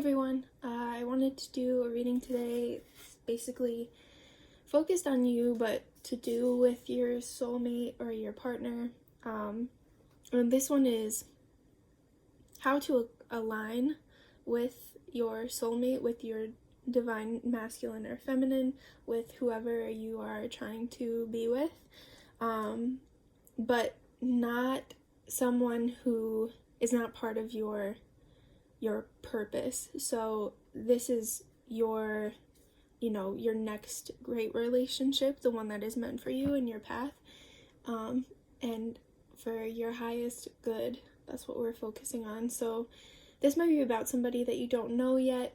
everyone, I wanted to do a reading today. It's basically focused on you, but to do with your soulmate or your partner. And this one is how to align with your soulmate, with your divine masculine or feminine, with whoever you are trying to be with, but not someone who is not part of your purpose. So this is your next great relationship, the one that is meant for you in your path, and for your highest good. That's what we're focusing on. So this might be about somebody that you don't know yet.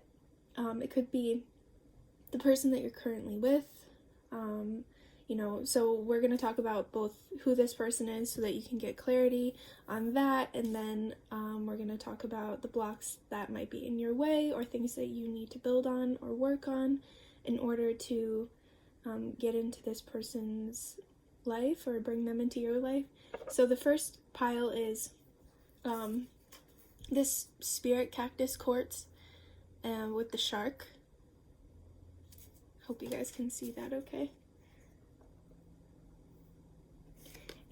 It could be the person that you're currently with. So we're going to talk about both who this person is so that you can get clarity on that, and then we're going to talk about the blocks that might be in your way or things that you need to build on or work on in order to get into this person's life or bring them into your life. So the first pile is this spirit cactus quartz with the shark. Hope you guys can see that okay.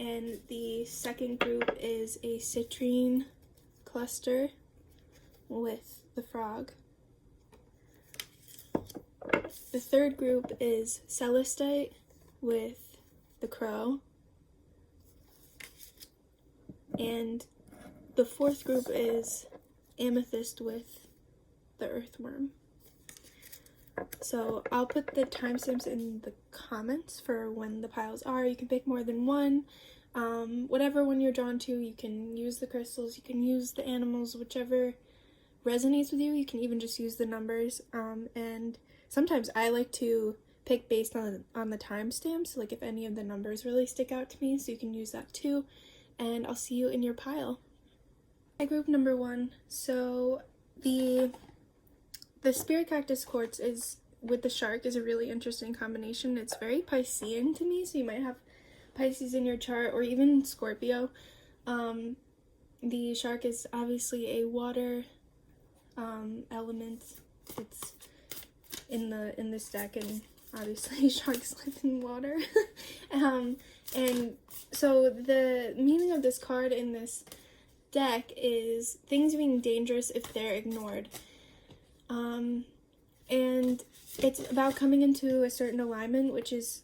And the second group is a citrine cluster with the frog. The third group is celestite with the crow. And the fourth group is amethyst with the earthworm. So I'll put the timestamps in the comments for when the piles are. You can pick more than one. Whatever one you're drawn to, you can use the crystals, you can use the animals, whichever resonates with you. You can even just use the numbers. And sometimes I like to pick based on the timestamps, like if any of the numbers really stick out to me, so you can use that too. And I'll see you in your pile. Group number 1. So the spirit cactus quartz is with the shark is a really interesting combination. It's very Piscean to me, so you might have Pisces in your chart or even Scorpio. The shark is obviously a water element. It's in this deck, and obviously sharks live in water. And so the meaning of this card in this deck is things being dangerous if they're ignored. And it's about coming into a certain alignment, which is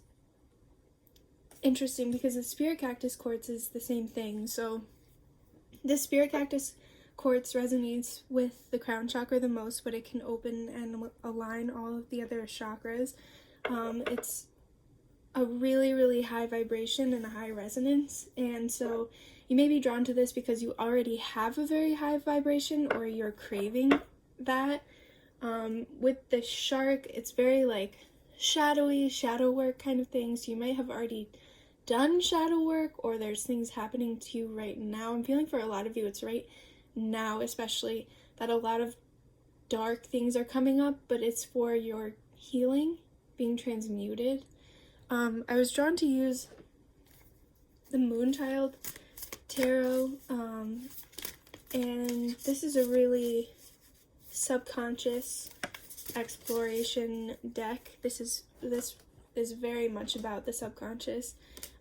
interesting because the spirit cactus quartz is the same thing. So the spirit cactus quartz resonates with the crown chakra the most, but it can open and align all of the other chakras. It's a really, really high vibration and a high resonance, and so you may be drawn to this because you already have a very high vibration or you're craving that. With the shark, it's very like shadowy, shadow work kind of thing, so you might have already done shadow work, or there's things happening to you right now. I'm feeling for a lot of you it's right now especially that a lot of dark things are coming up, but it's for your healing, being transmuted. I was drawn to use the Moonchild Tarot, and this is a really subconscious exploration deck. This is very much about the subconscious,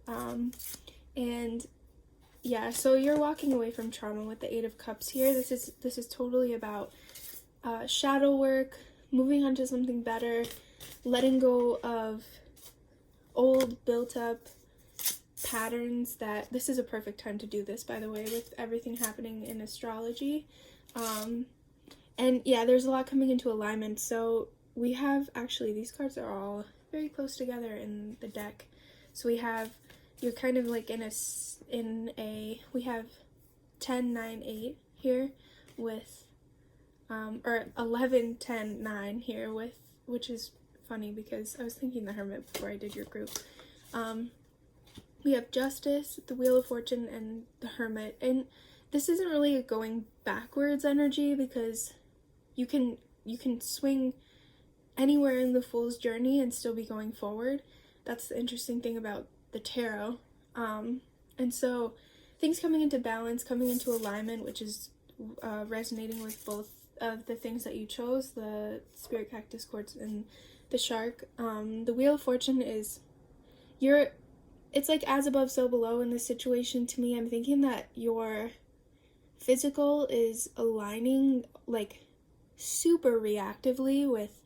and yeah, so you're walking away from trauma with the 8 of Cups here. This is totally about shadow work, moving on to something better, letting go of old built up patterns. That this is a perfect time to do this, by the way, with everything happening in astrology. And yeah, there's a lot coming into alignment. So we have, actually, these cards are all very close together in the deck. So you're kind of like we have 10, 9, 8 here with, or 11, 10, 9 here with, which is funny because I was thinking the Hermit before I did your group. We have Justice, the Wheel of Fortune, and the Hermit. And this isn't really a going backwards energy because you can swing anywhere in the Fool's journey and still be going forward. That's the interesting thing about the tarot. And so things coming into balance, coming into alignment, which is resonating with both of the things that you chose, the spirit cactus quartz and the shark, the Wheel of Fortune is, it's like as above, so below in this situation. To me, I'm thinking that your physical is aligning like super reactively with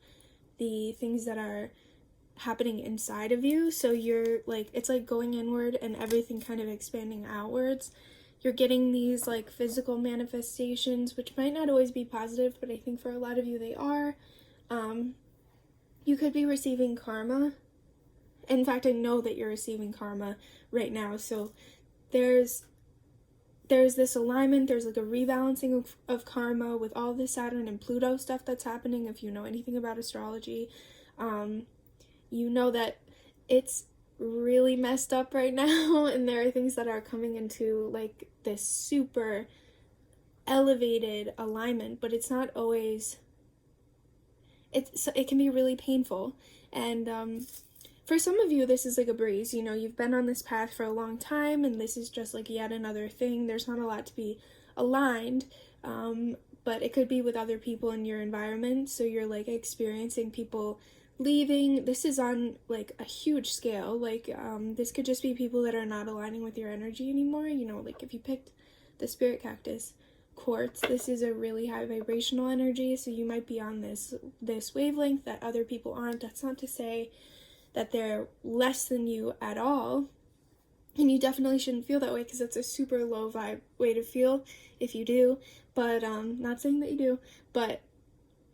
the things that are happening inside of you. So you're like, it's like going inward and everything kind of expanding outwards. You're getting these like physical manifestations, which might not always be positive, but I think for a lot of you they are. You could be receiving karma. In fact, I know that you're receiving karma right now. So there's this alignment, there's like a rebalancing of karma with all the Saturn and Pluto stuff that's happening. If you know anything about astrology, you know that it's really messed up right now, and there are things that are coming into like this super elevated alignment, but it's not always, it can be really painful. And for some of you, this is like a breeze. You know, you've been on this path for a long time, and this is just like yet another thing. There's not a lot to be aligned, but it could be with other people in your environment. So you're like experiencing people leaving. This is on like a huge scale. Like this could just be people that are not aligning with your energy anymore. You know, like if you picked the spirit cactus quartz, this is a really high vibrational energy, so you might be on this wavelength that other people aren't. That's not to say that they're less than you at all, and you definitely shouldn't feel that way, because that's a super low vibe way to feel if you do. But not saying that you do, but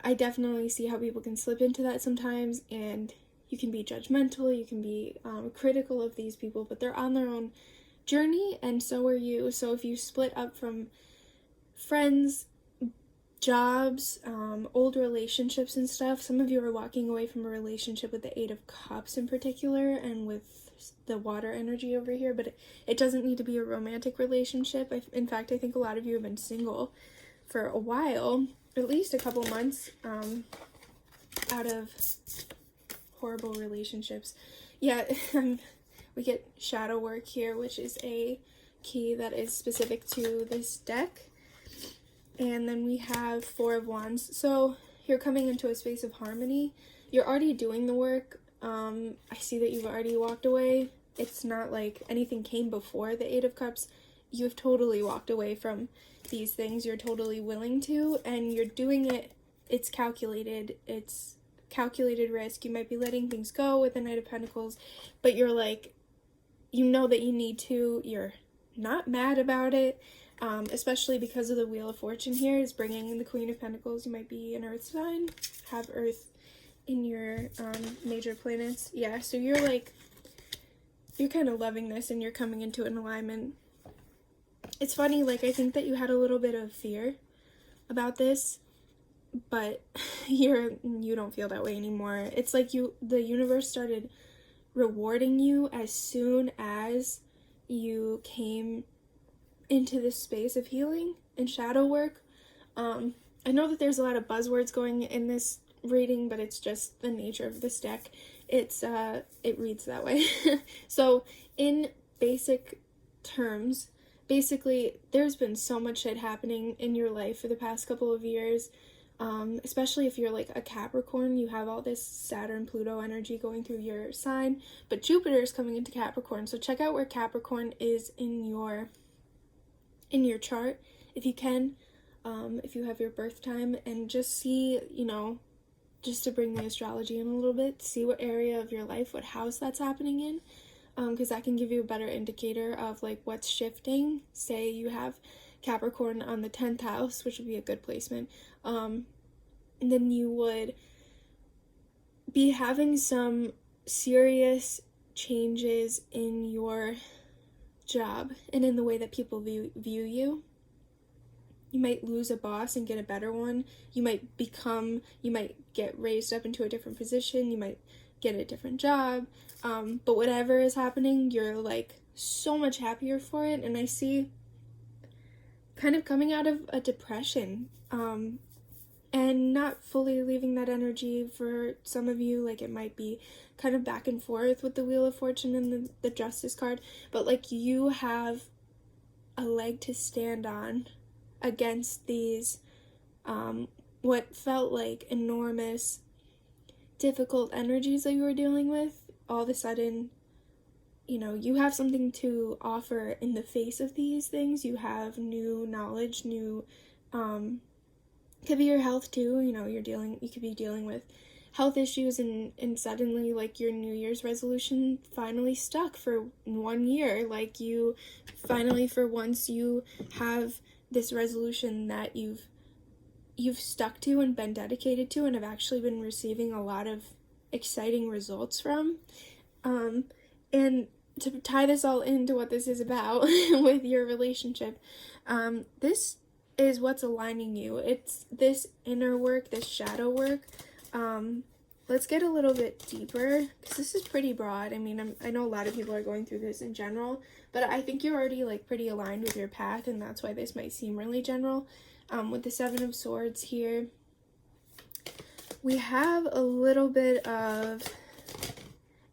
I definitely see how people can slip into that sometimes, and you can be judgmental, you can be critical of these people, but they're on their own journey, and so are you. So if you split up from friends, jobs, old relationships and stuff, some of you are walking away from a relationship with the Eight of Cups in particular, and with the water energy over here, but it doesn't need to be a romantic relationship. In fact, I think a lot of you have been single for a while, at least a couple months, out of horrible relationships. Yeah, we get shadow work here, which is a key that is specific to this deck. And then we have Four of Wands. So you're coming into a space of harmony. You're already doing the work. I see that you've already walked away. It's not like anything came before the Eight of Cups. You've totally walked away from these things. You're totally willing to, and you're doing it. It's calculated. It's calculated risk. You might be letting things go with the Knight of Pentacles, but you're like, you know that you need to. You're not mad about it. Especially because of the Wheel of Fortune here is bringing in the Queen of Pentacles. You might be an Earth sign, have Earth in your major planets. Yeah, so you're like, you're kind of loving this, and you're coming into an alignment. It's funny, like I think that you had a little bit of fear about this, but you don't feel that way anymore. It's like the universe started rewarding you as soon as you came into this space of healing and shadow work. I know that there's a lot of buzzwords going in this reading, but it's just the nature of this deck. It reads that way. So in basic terms, basically there's been so much shit happening in your life for the past couple of years, especially if you're like a Capricorn. You have all this Saturn Pluto energy going through your sign, but Jupiter is coming into Capricorn. So check out where Capricorn is in your chart, if you can, if you have your birth time, and just see, you know, just to bring the astrology in a little bit, see what area of your life, what house that's happening in, because that can give you a better indicator of like what's shifting. Say you have Capricorn on the 10th house, which would be a good placement, and then you would be having some serious changes in your job and in the way that people view you. You might lose a boss and get a better one. You might get raised up into a different position. You might get a different job. But whatever is happening, you're like so much happier for it. And I see kind of coming out of a depression, and not fully leaving that energy for some of you. Like it might be kind of back and forth with the Wheel of Fortune and the Justice card, but like you have a leg to stand on against these what felt like enormous, difficult energies that you were dealing with, all of a sudden, you have something to offer in the face of these things. You have new knowledge, new, could be your health too. You could be dealing with health issues, and suddenly, like, your New Year's resolution finally stuck for 1 year. Like, you finally, for once, you have this resolution that you've stuck to and been dedicated to and have actually been receiving a lot of exciting results from. And to tie this all into what this is about with your relationship, this is what's aligning you. It's this inner work, this shadow work. Let's get a little bit deeper, because this is pretty broad. I mean, I know a lot of people are going through this in general, but I think you're already, like, pretty aligned with your path, and that's why this might seem really general. With the Seven of Swords here, we have a little bit of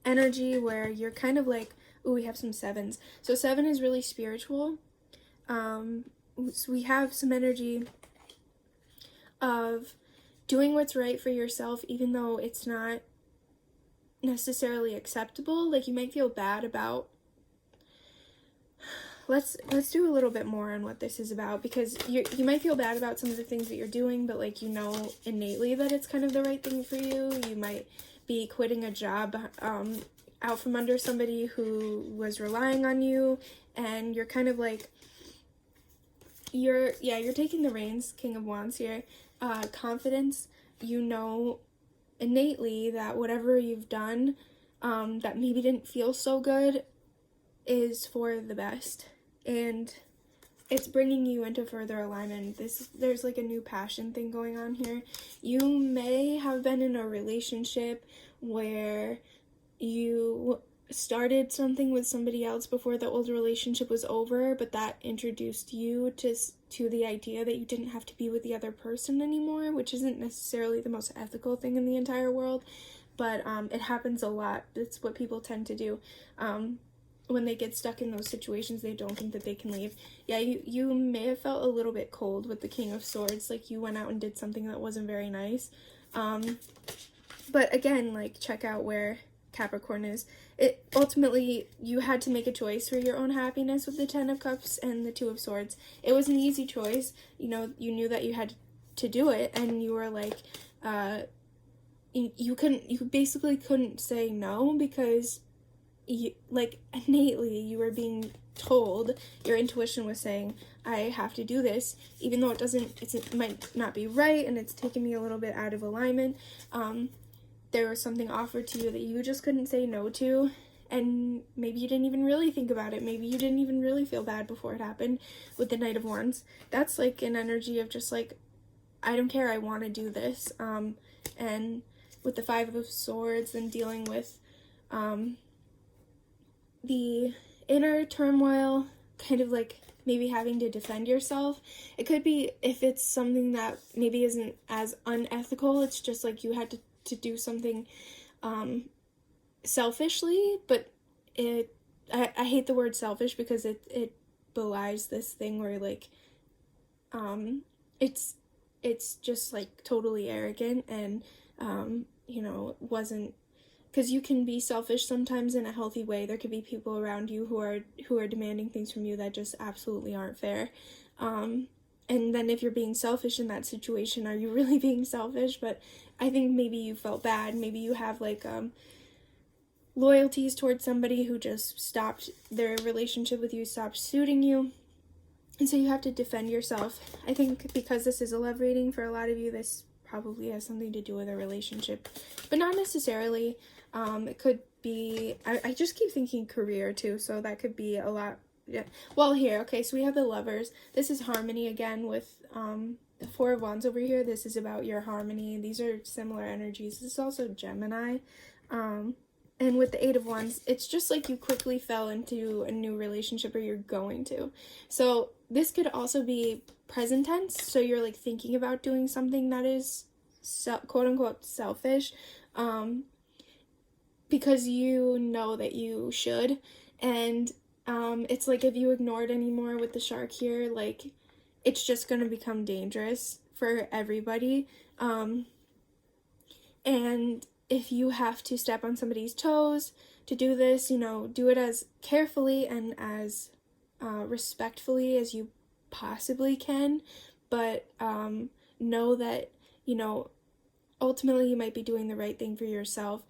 energy where you're kind of like, ooh, we have some sevens. So 7 is really spiritual. So we have some energy of doing what's right for yourself, even though it's not necessarily acceptable. Like, you might feel bad about, let's do a little bit more on what this is about, because you might feel bad about some of the things that you're doing, but, like, innately that it's kind of the right thing for you. You might be quitting a job out from under somebody who was relying on you, and you're kind of like, you're taking the reins. King of Wands here. Confidence, innately that whatever you've done that maybe didn't feel so good is for the best, and it's bringing you into further alignment. There's like a new passion thing going on here. You may have been in a relationship where you started something with somebody else before the old relationship was over, but that introduced you to the idea that you didn't have to be with the other person anymore, which isn't necessarily the most ethical thing in the entire world, but it happens a lot. It's what people tend to do. When they get stuck in those situations, they don't think that they can leave. Yeah, you may have felt a little bit cold with the King of Swords, like you went out and did something that wasn't very nice. But again, like, check out where Capricorn is. It ultimately, you had to make a choice for your own happiness with the 10 of Cups and the 2 of Swords. It was an easy choice. You knew that you had to do it, and you were like, you basically couldn't say no, because innately you were being told, your intuition was saying, I have to do this, even though it might not be right, and it's taken me a little bit out of alignment. There was something offered to you that you just couldn't say no to, and maybe you didn't even really think about it. Maybe you didn't even really feel bad before it happened. With the Knight of Wands, that's like an energy of just like, I don't care, I want to do this. And with the 5 of Swords and dealing with the inner turmoil, kind of like maybe having to defend yourself. It could be, if it's something that maybe isn't as unethical, it's just like you had to do something selfishly, but I hate the word selfish, because it belies this thing where, like, it's just like totally arrogant, and wasn't, because you can be selfish sometimes in a healthy way. There could be people around you who are demanding things from you that just absolutely aren't fair. And then if you're being selfish in that situation, are you really being selfish? But I think maybe you felt bad. Maybe you have like loyalties towards somebody who just stopped their relationship with you, stopped suiting you. And so you have to defend yourself. I think because this is a love reading, for a lot of you, this probably has something to do with a relationship, but not necessarily. It could be, I just keep thinking career too, so that could be a lot. Yeah. Well, here, okay, so we have the Lovers. This is harmony again with the 4 of Wands over here. This is about your harmony. These are similar energies. This is also Gemini. And with the 8 of Wands, it's just like you quickly fell into a new relationship, or you're going to. So this could also be present tense. So you're like thinking about doing something that is quote unquote selfish, because you know that you should. And it's like, if you ignored anymore with the shark here, like, it's just going to become dangerous for everybody. And if you have to step on somebody's toes to do this, you know, do it as carefully and as respectfully as you possibly can, but know that, you know, ultimately you might be doing the right thing for yourself.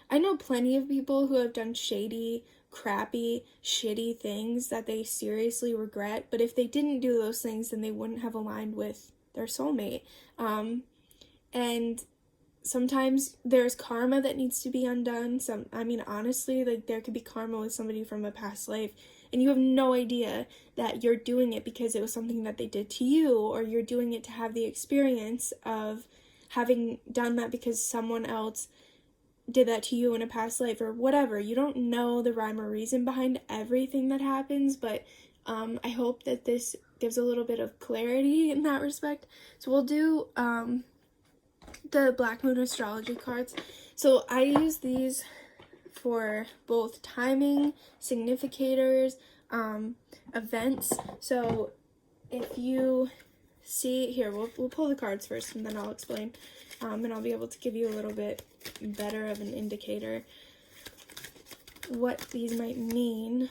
I know plenty of people who have done shady, crappy, shitty things that they seriously regret, but if they didn't do those things, then they wouldn't have aligned with their soulmate. And sometimes there's karma that needs to be undone. Honestly, like, there could be karma with somebody from a past life, and you have no idea that you're doing it because it was something that they did to you, or you're doing it to have the experience of having done that because someone else did that to you in a past life, or whatever. You don't know the rhyme or reason behind everything that happens, but I hope that this gives a little bit of clarity in that respect. So we'll do the Black Moon astrology cards. So I use these for both timing, significators, events. So if you see here, we'll pull the cards first and then I'll explain, and I'll be able to give you a little bit better of an indicator what these might mean.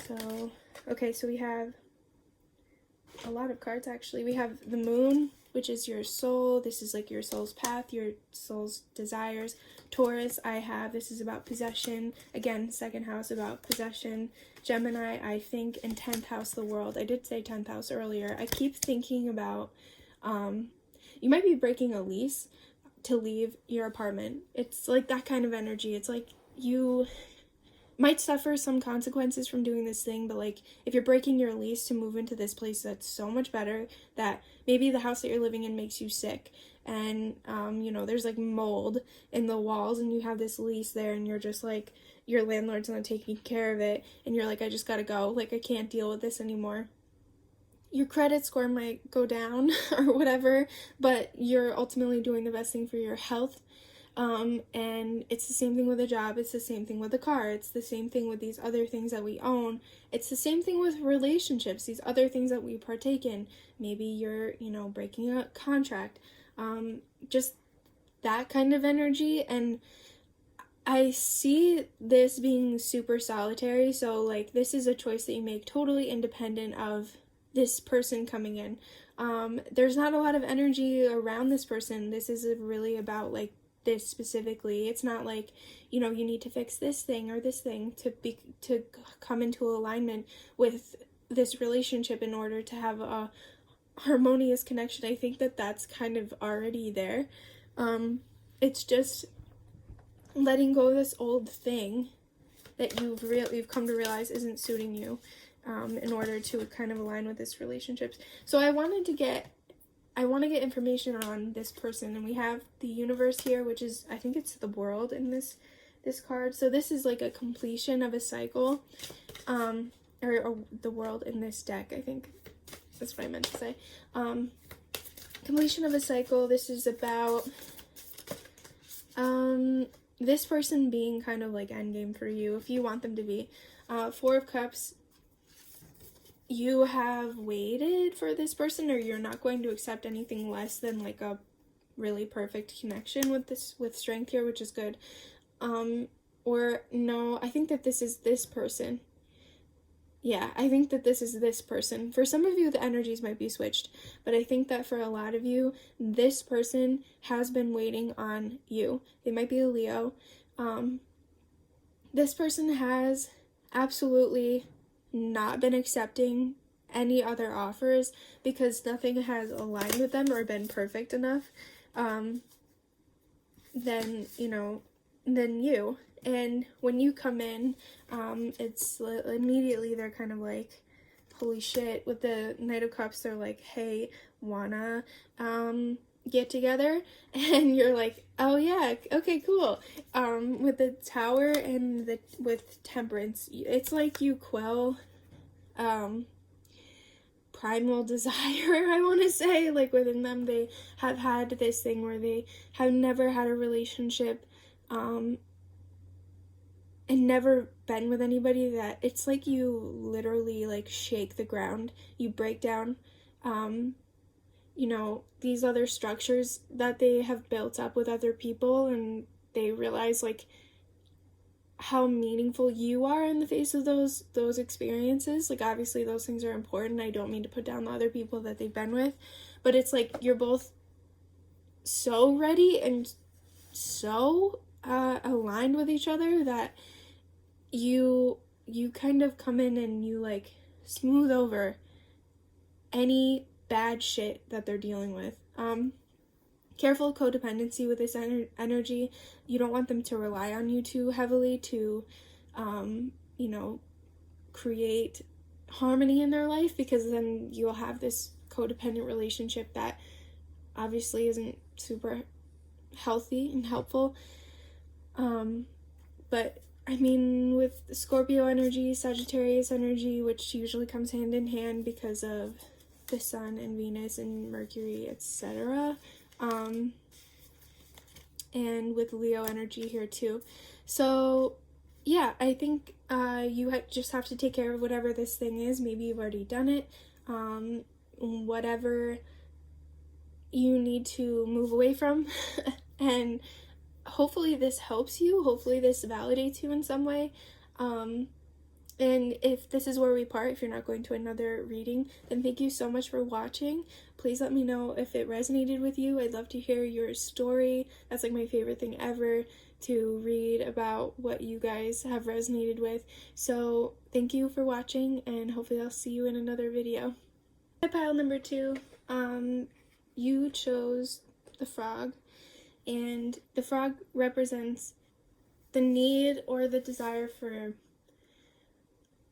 So okay, so we have a lot of cards actually. We have the moon, which is your soul. This is like your soul's path, your soul's desires. Taurus, this is about possession. Again, second house, about possession. Gemini, I think, in 10th house, the world. I did say 10th house earlier. I keep thinking about, you might be breaking a lease to leave your apartment. It's like that kind of energy. It's like you might suffer some consequences from doing this thing, but like if you're breaking your lease to move into this place that's so much better, that maybe the house that you're living in makes you sick, and you know, there's like mold in the walls, and you have this lease there, and you're just like, your landlord's not taking care of it, and you're like, I just gotta go, like I can't deal with this anymore. Your credit score might go down or whatever, but you're ultimately doing the best thing for your health. And it's the same thing with a job, it's the same thing with a car, it's the same thing with these other things that we own, it's the same thing with relationships, these other things that we partake in. Maybe you're, you know, breaking a contract, just that kind of energy. And I see this being super solitary, so like this is a choice that you make totally independent of this person coming in. There's not a lot of energy around this person. This is really about like this specifically. It's not like, you know, you need to fix this thing or this thing to come into alignment with this relationship in order to have a harmonious connection. I think that that's kind of already there. It's just letting go of this old thing that you've come to realize isn't suiting you, in order to kind of align with this relationship. So I want to get information on this person, and we have the universe here, which is, I think it's the world in this card. So this is like a completion of a cycle, or the world in this deck, I think that's what I meant to say. Completion of a cycle. This is about this person being kind of like endgame for you, if you want them to be. Four of Cups. You have waited for this person, or you're not going to accept anything less than like a really perfect connection with strength here, which is good. Or no, I think that this is this person. Yeah, I think that this is this person. For some of you, the energies might be switched, but I think that for a lot of you, this person has been waiting on you. They might be a Leo. This person has absolutely not been accepting any other offers because nothing has aligned with them or been perfect enough, than you. And when you come in, it's immediately they're kind of like, holy shit. With the Knight of Cups, they're like, hey, wanna get together? And you're like, oh yeah, okay, cool. With the Tower and with Temperance, it's like you quell primal desire, I want to say. Like within them, they have had this thing where they have never had a relationship, and never been with anybody, that it's like you literally like shake the ground, you break down, you know, these other structures that they have built up with other people, and they realize like how meaningful you are in the face of those experiences. Like, obviously those things are important. I don't mean to put down the other people that they've been with, but it's like you're both so ready and so aligned with each other that you kind of come in and you like smooth over any bad shit that they're dealing with. Careful codependency with this energy. You don't want them to rely on you too heavily to, you know, create harmony in their life, because then you'll have this codependent relationship that obviously isn't super healthy and helpful. But I mean, with Scorpio energy, Sagittarius energy, which usually comes hand in hand because of the Sun and Venus and Mercury, etc. And with Leo energy here too. So yeah, I think you just have to take care of whatever this thing is. Maybe you've already done it. Whatever you need to move away from. And hopefully this helps you. Hopefully this validates you in some way. And if this is where we part, if you're not going to another reading, then thank you so much for watching. Please let me know if it resonated with you. I'd love to hear your story. That's like my favorite thing ever, to read about what you guys have resonated with. So thank you for watching, and hopefully I'll see you in another video. Pile number 2, you chose the frog, and the frog represents the need or the desire for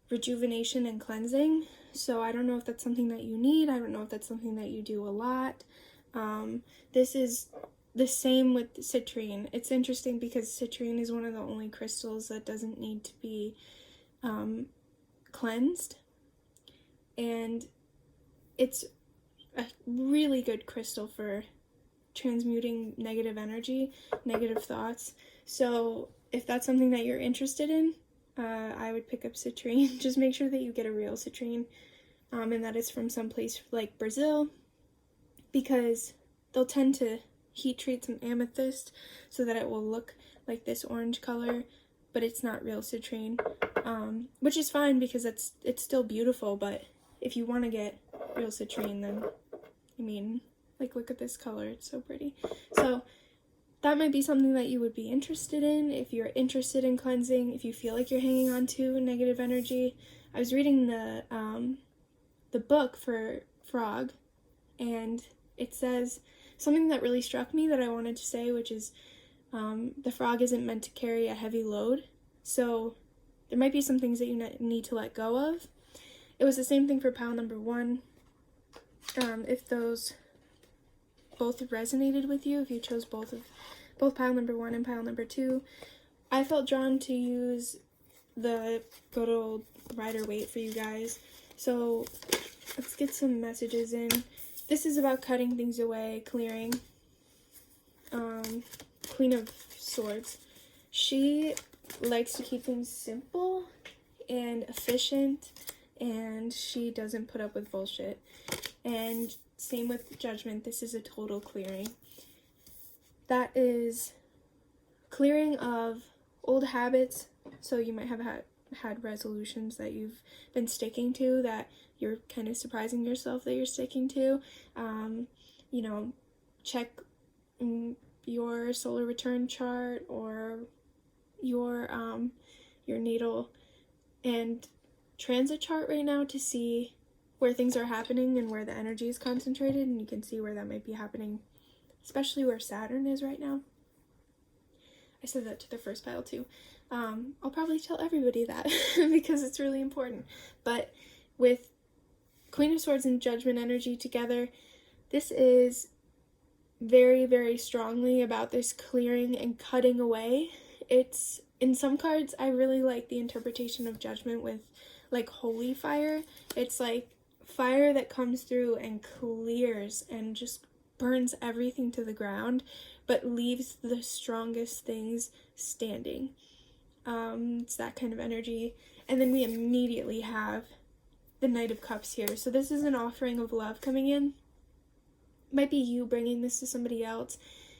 rejuvenation and cleansing. So I don't know if that's something that you need. I don't know if that's something that you do a lot. This is the same with citrine. It's interesting because citrine is one of the only crystals that doesn't need to be cleansed, and it's a really good crystal for transmuting negative energy, negative thoughts. So if that's something that you're interested in, I would pick up citrine. Just make sure that you get a real citrine, and that it's from some place like Brazil, because they'll tend to heat treat some amethyst so that it will look like this orange color, but it's not real citrine, which is fine because it's still beautiful. But if you want to get real citrine, then I mean, like, look at this color, it's so pretty. So that might be something that you would be interested in if you're interested in cleansing, if you feel like you're hanging on to negative energy. I was reading the book for Frog, and it says something that really struck me that I wanted to say, which is the frog isn't meant to carry a heavy load. So there might be some things that you need to let go of. It was the same thing for pile number 1. If those both resonated with you, if you chose both pile number 1 and pile number 2, I felt drawn to use the good old Rider-Waite for you guys. So let's get some messages in. This is about cutting things away, clearing. Queen of Swords. She likes to keep things simple and efficient, and she doesn't put up with bullshit. And same with Judgment. This is a total clearing. That is clearing of old habits. So you might have had resolutions that you've been sticking to that you're kind of surprising yourself that you're sticking to. You know, check your solar return chart or your natal and transit chart right now to see where things are happening and where the energy is concentrated, and you can see where that might be happening, especially where Saturn is right now. I said that to the first pile too. I'll probably tell everybody that because it's really important. But with Queen of Swords and Judgment energy together, this is very, very strongly about this clearing and cutting away. It's, in some cards, I really like the interpretation of Judgment with like holy fire. It's like fire that comes through and clears and just burns everything to the ground, but leaves the strongest things standing. It's that kind of energy. And then we immediately have the Knight of Cups here. So this is an offering of love coming in. might be you bringing this to somebody else.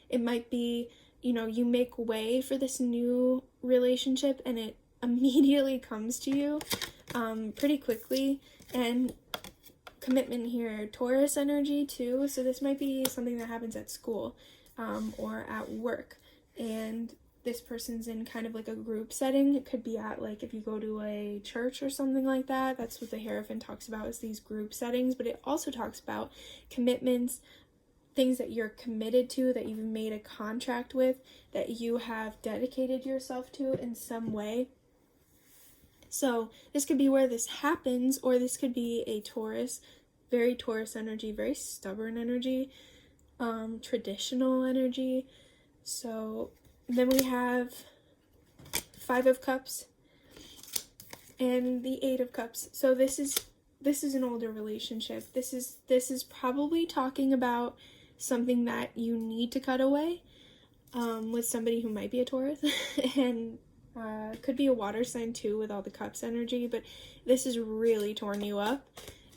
It might be, you know, you make way for this new relationship and it immediately comes to you pretty quickly. And commitment here, Taurus energy too. So this might be something that happens at school or at work. And this person's in kind of like a group setting. It could be at, like, if you go to a church or something like that. That's what the Hierophant talks about, is these group settings. But it also talks about commitments, things that you're committed to, that you've made a contract with, that you have dedicated yourself to in some way. So this could be where this happens, or this could be a Taurus, very Taurus energy, very stubborn energy, traditional energy. So then we have 5 of Cups and the 8 of Cups. So this is an older relationship. This is probably talking about something that you need to cut away with somebody who might be a Taurus and could be a water sign too with all the Cups energy, but this has really torn you up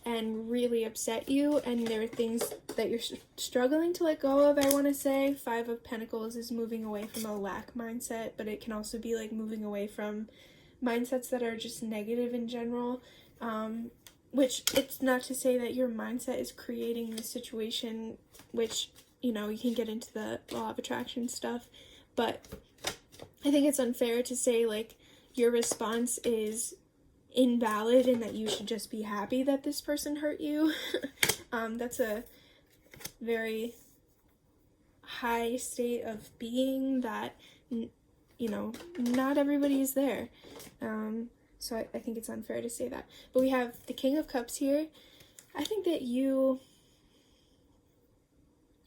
and really upset you, and there are things that you're struggling to let go of, I want to say. 5 of Pentacles is moving away from a lack mindset, but it can also be like moving away from mindsets that are just negative in general, which it's not to say that your mindset is creating the situation, which, you know, you can get into the law of attraction stuff, but I think it's unfair to say, like, your response is invalid and that you should just be happy that this person hurt you. That's a very high state of being that, you know, not everybody is there. So I think it's unfair to say that. But we have the King of Cups here. I think that you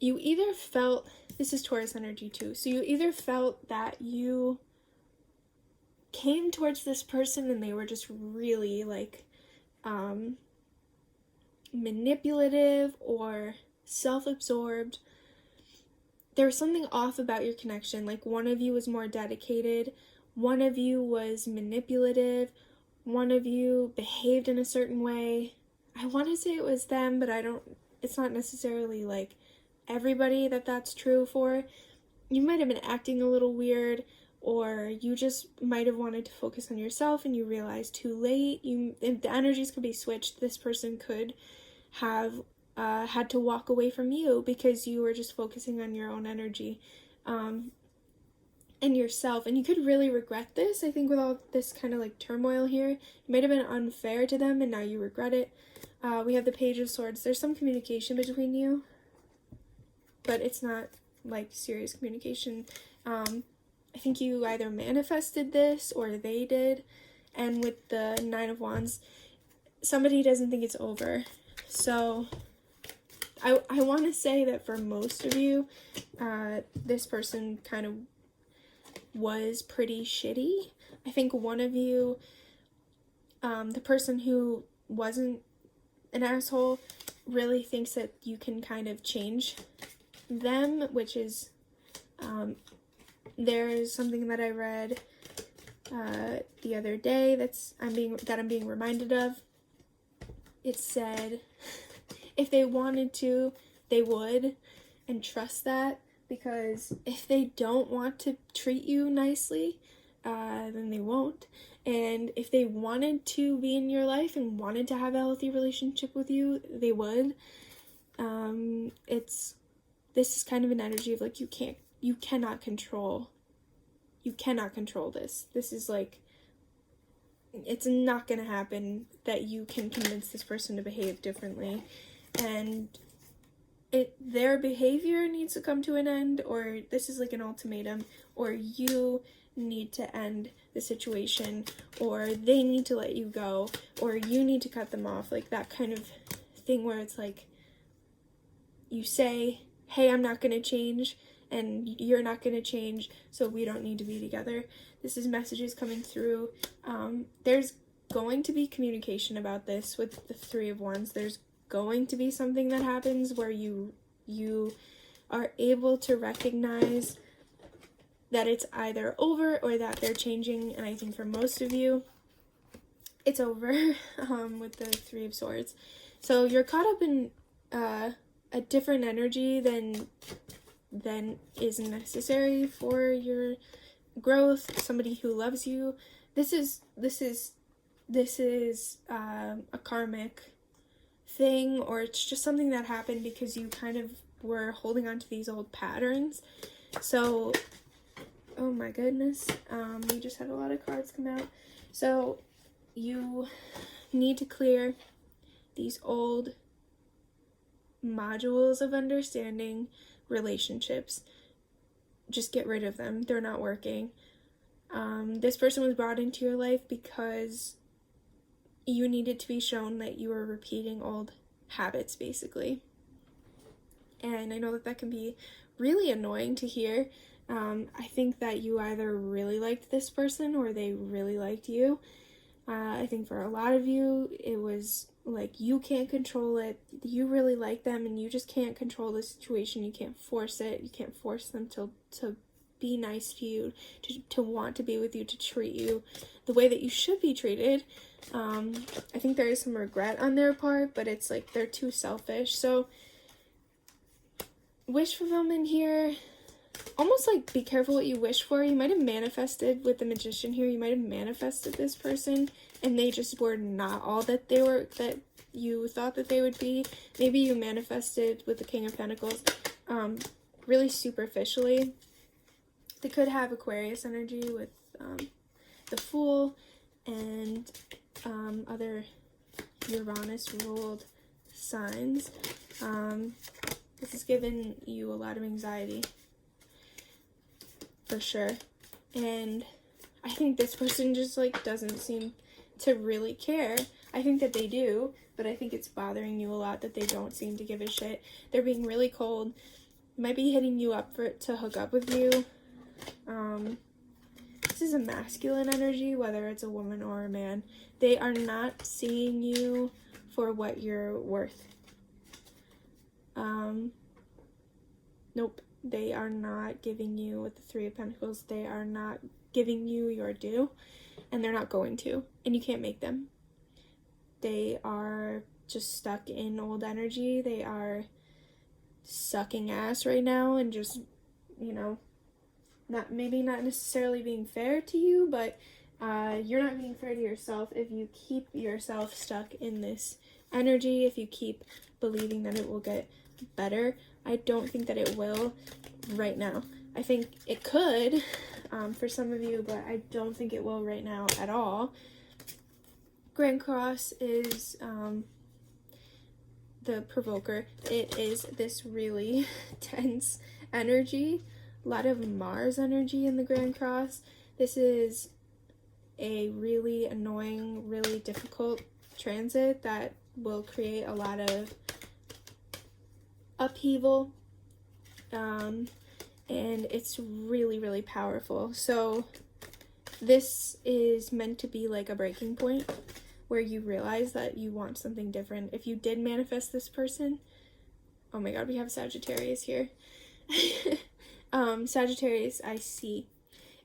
either felt, this is Taurus energy too, so you either felt that you came towards this person and they were just really, like, manipulative or self-absorbed. There was something off about your connection. Like, one of you was more dedicated, one of you was manipulative, one of you behaved in a certain way. I want to say it was them, but it's not necessarily, like, everybody that's true for. You might have been acting a little weird, or you just might have wanted to focus on yourself and you realized too late. The energies could be switched. This person could have had to walk away from you because you were just focusing on your own energy and yourself, and you could really regret this. I think with all this kind of like turmoil here, it might have been unfair to them and now you regret it. We have the Page of Swords. There's some communication between you, but it's not like serious communication. I think you either manifested this or they did. And with the 9 of Wands, somebody doesn't think it's over. So I want to say that for most of you, this person kind of was pretty shitty. I think one of you, the person who wasn't an asshole, really thinks that you can kind of change them, which is, there's something that I read the other day that I'm being reminded of. It said, if they wanted to, they would, and trust that, because if they don't want to treat you nicely, then they won't. And if they wanted to be in your life and wanted to have a healthy relationship with you, they would. This is kind of an energy of like, you cannot control this. This is like, it's not gonna happen that you can convince this person to behave differently, and their behavior needs to come to an end, or this is like an ultimatum, or you need to end the situation, or they need to let you go, or you need to cut them off, like that kind of thing where it's like, you say, hey, I'm not gonna change, and you're not going to change, so we don't need to be together. This is messages coming through. There's going to be communication about this with the 3 of Wands. There's going to be something that happens where you are able to recognize that it's either over or that they're changing, and I think for most of you, it's over with the 3 of Swords. So you're caught up in a a different energy than is necessary for your growth, somebody who loves you. This is a karmic thing, or it's just something that happened because you kind of were holding on to these old patterns. So, oh my goodness, we just had a lot of cards come out. So you need to clear these old modules of understanding relationships. Just get rid of them. They're not working. This person was brought into your life because you needed to be shown that you were repeating old habits, basically. And I know that can be really annoying to hear. I think that you either really liked this person or they really liked you. I think for a lot of you, it was like you can't control it. You really like them and you just can't control the situation. You can't force it. You can't force them to be nice to you, to want to be with you, to treat you the way that you should be treated. I think there is some regret on their part, but it's like they're too selfish. So wish fulfillment here. Almost like be careful what you wish for. You might have manifested with the Magician here. You might have manifested this person and they just were not all that you thought that they would be. Maybe you manifested with the King of Pentacles really superficially. They could have Aquarius energy with the Fool and other Uranus ruled signs. This has given you a lot of anxiety, for sure. And I think this person just like doesn't seem to really care. I think that they do, but I think it's bothering you a lot that they don't seem to give a shit. They're being really cold. Might be hitting you up to hook up with you. This is a masculine energy, whether it's a woman or a man. They are not seeing you for what you're worth. Nope. They are not giving you, with the Three of Pentacles, they are not giving you your due, and they're not going to, and you can't make them. They are just stuck in old energy. They are sucking ass right now and just, not necessarily being fair to you, but you're not being fair to yourself if you keep yourself stuck in this energy, if you keep believing that it will get better. I don't think that it will right now. I think it could for some of you, but I don't think it will right now at all. Grand Cross is the provoker. It is this really tense energy, a lot of Mars energy in the Grand Cross. This is a really annoying, really difficult transit that will create a lot of upheaval, and it's really, really powerful. So this is meant to be like a breaking point where you realize that you want something different. If you did manifest this person, oh my god, we have Sagittarius here. Sagittarius, I see.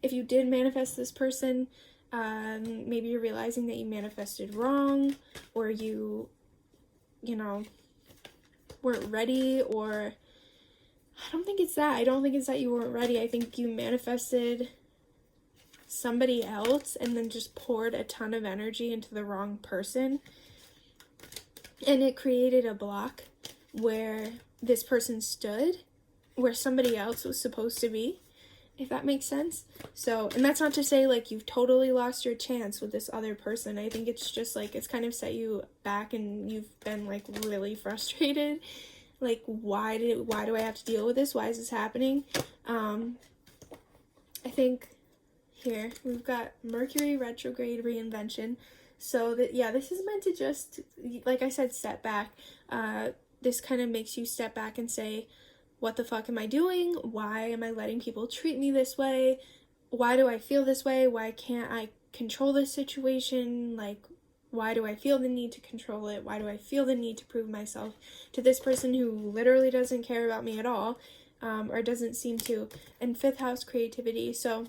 If you did manifest this person, maybe you're realizing that you manifested wrong, or you weren't ready, or I don't think it's that. I don't think it's that you weren't ready. I think you manifested somebody else and then just poured a ton of energy into the wrong person, and it created a block where this person stood where somebody else was supposed to be, if that makes sense. So, and that's not to say like you've totally lost your chance with this other person. I think it's just like it's kind of set you back and you've been like really frustrated. Like, why do I have to deal with this? Why is this happening? I think here we've got Mercury retrograde reinvention. So that, yeah, this is meant to just, like I said, step back. This kind of makes you step back and say, what the fuck am I doing? Why am I letting people treat me this way? Why do I feel this way? Why can't I control this situation? Like, why do I feel the need to control it? Why do I feel the need to prove myself to this person who literally doesn't care about me at all, or doesn't seem to? And fifth house, creativity. So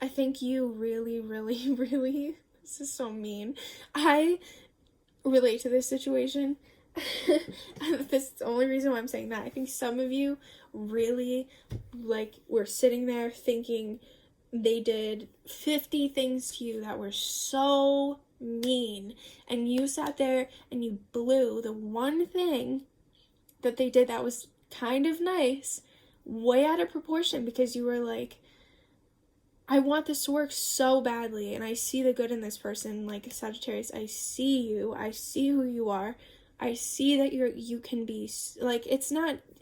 I think you really, really, this is so mean. I relate to this situation. this is the only reason why I'm saying that. I think some of you really, like, were sitting there thinking they did 50 things to you that were so mean, and you sat there and you blew the one thing that they did that was kind of nice way out of proportion, because you were like, I want this to work so badly, and I see the good in this person. Like Sagittarius, I see you, I see who you are, I see that you can be, like,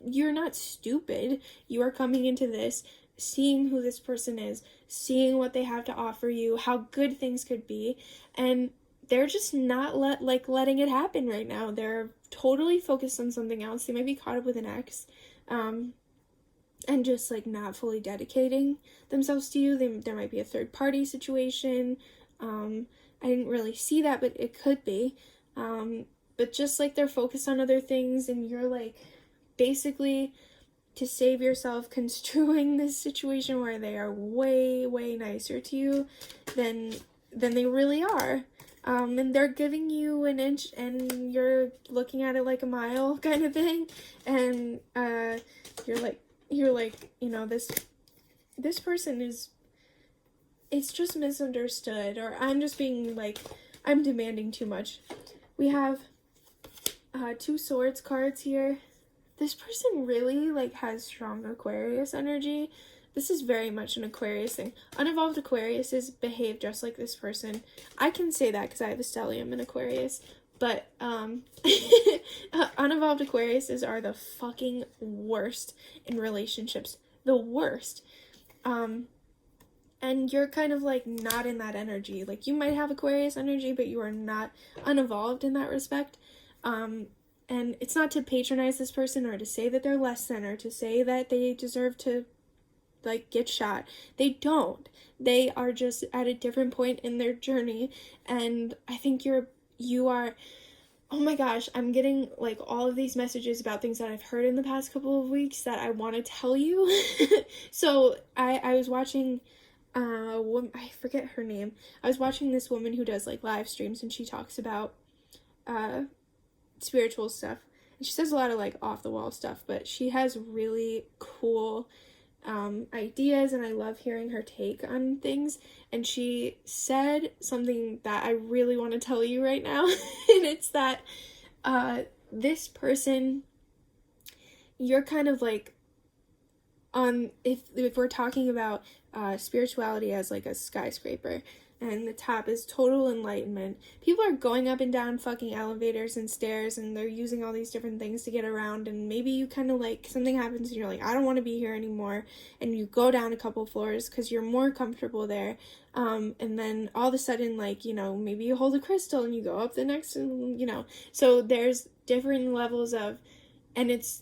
you're not stupid. You are coming into this seeing who this person is, seeing what they have to offer you, how good things could be, and they're just not letting it happen right now. They're totally focused on something else. They might be caught up with an ex, and just like not fully dedicating themselves to you. There might be a third party situation. I didn't really see that, but it could be. But just like they're focused on other things, and you're like basically, to save yourself, construing this situation where they are way, way nicer to you than they really are. And they're giving you an inch and you're looking at it like a mile kind of thing. And you're like, you know, this person is, it's just misunderstood, or I'm just being like, I'm demanding too much. We have 2 swords cards here. This person really like has strong Aquarius energy. This is very much an Aquarius thing. Unevolved Aquariuses behave just like this person. I can say that because I have a stellium in Aquarius. But unevolved Aquariuses are the fucking worst in relationships. The worst. And you're kind of like not in that energy. Like you might have Aquarius energy, but you are not unevolved in that respect. And it's not to patronize this person or to say that they're less than or to say that they deserve to like get shot. They don't. They are just at a different point in their journey. And I think you are, oh my gosh, I'm getting like all of these messages about things that I've heard in the past couple of weeks that I want to tell you. So I was watching, I forget her name. I was watching this woman who does like live streams, and she talks about spiritual stuff. And she says a lot of like off the wall stuff, but she has really cool ideas, and I love hearing her take on things. And she said something that I really want to tell you right now. And it's that this person, you're kind of like on, if we're talking about spirituality as like a skyscraper, and the top is total enlightenment. People are going up and down fucking elevators and stairs, and they're using all these different things to get around, and maybe you kind of like, something happens and you're like, I don't want to be here anymore, and you go down a couple floors because you're more comfortable there, and then all of a sudden, like, you know, maybe you hold a crystal and you go up the next, and you know, so there's different levels of, and it's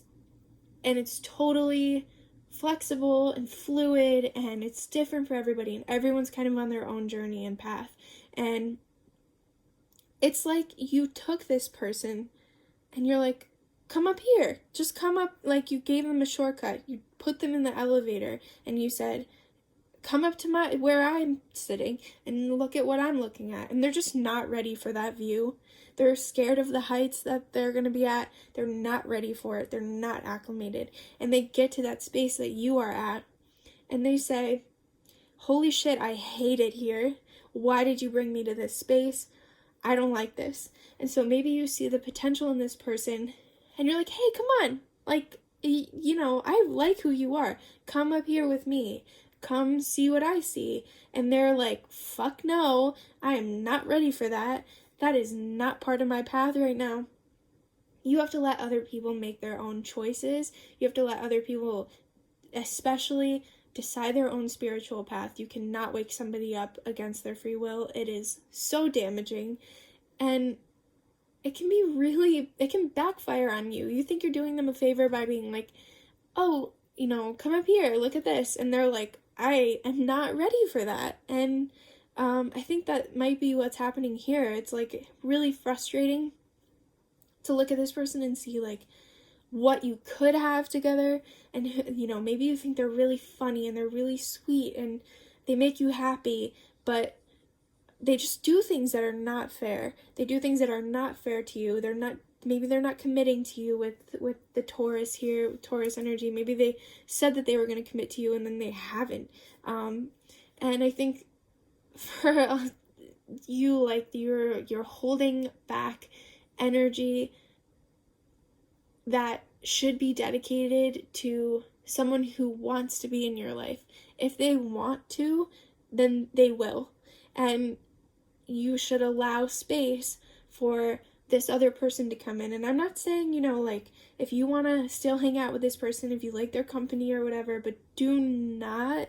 totally flexible and fluid, and it's different for everybody, and everyone's kind of on their own journey and path. And it's like you took this person and you're like, come up here, just come up. Like you gave them a shortcut, you put them in the elevator and you said, come up to where I'm sitting and look at what I'm looking at. And they're just not ready for that view. They're scared of the heights that they're going to be at. They're not ready for it. They're not acclimated. And they get to that space that you are at, and they say, holy shit, I hate it here. Why did you bring me to this space? I don't like this. And so maybe you see the potential in this person, and you're like, hey, come on. Like, you know, I like who you are. Come up here with me. Come see what I see. And they're like, fuck no, I am not ready for that. That is not part of my path right now. You have to let other people make their own choices. You have to let other people, especially, decide their own spiritual path. You cannot wake somebody up against their free will. It is so damaging. And it can backfire on you. You think you're doing them a favor by being like, oh, you know, come up here, look at this. And they're like, I am not ready for that. And I think that might be what's happening here. It's like really frustrating to look at this person and see like what you could have together, and you know, maybe you think they're really funny and they're really sweet and they make you happy, but they just do things that are not fair. They do things that are not fair to you. They're not maybe they're not committing to you with the Taurus here, Taurus energy. Maybe they said that they were going to commit to you and then they haven't. And I think for you, like, you're holding back energy that should be dedicated to someone who wants to be in your life. If they want to, then they will. And you should allow space for this other person to come in. And I'm not saying, you know, like, if you want to still hang out with this person, if you like their company or whatever, but do not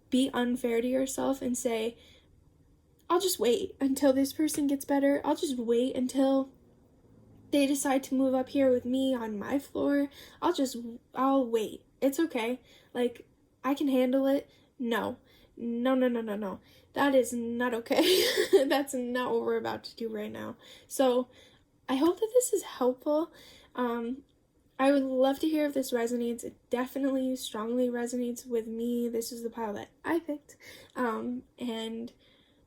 be unfair to yourself and say, I'll just wait until this person gets better. I'll just wait until they decide to move up here with me on my floor. I'll wait. It's okay. Like, I can handle it. No. That is not okay. That's not what we're about to do right now. So I hope that this is helpful. I would love to hear if this resonates. It definitely strongly resonates with me. This is the pile that I picked. And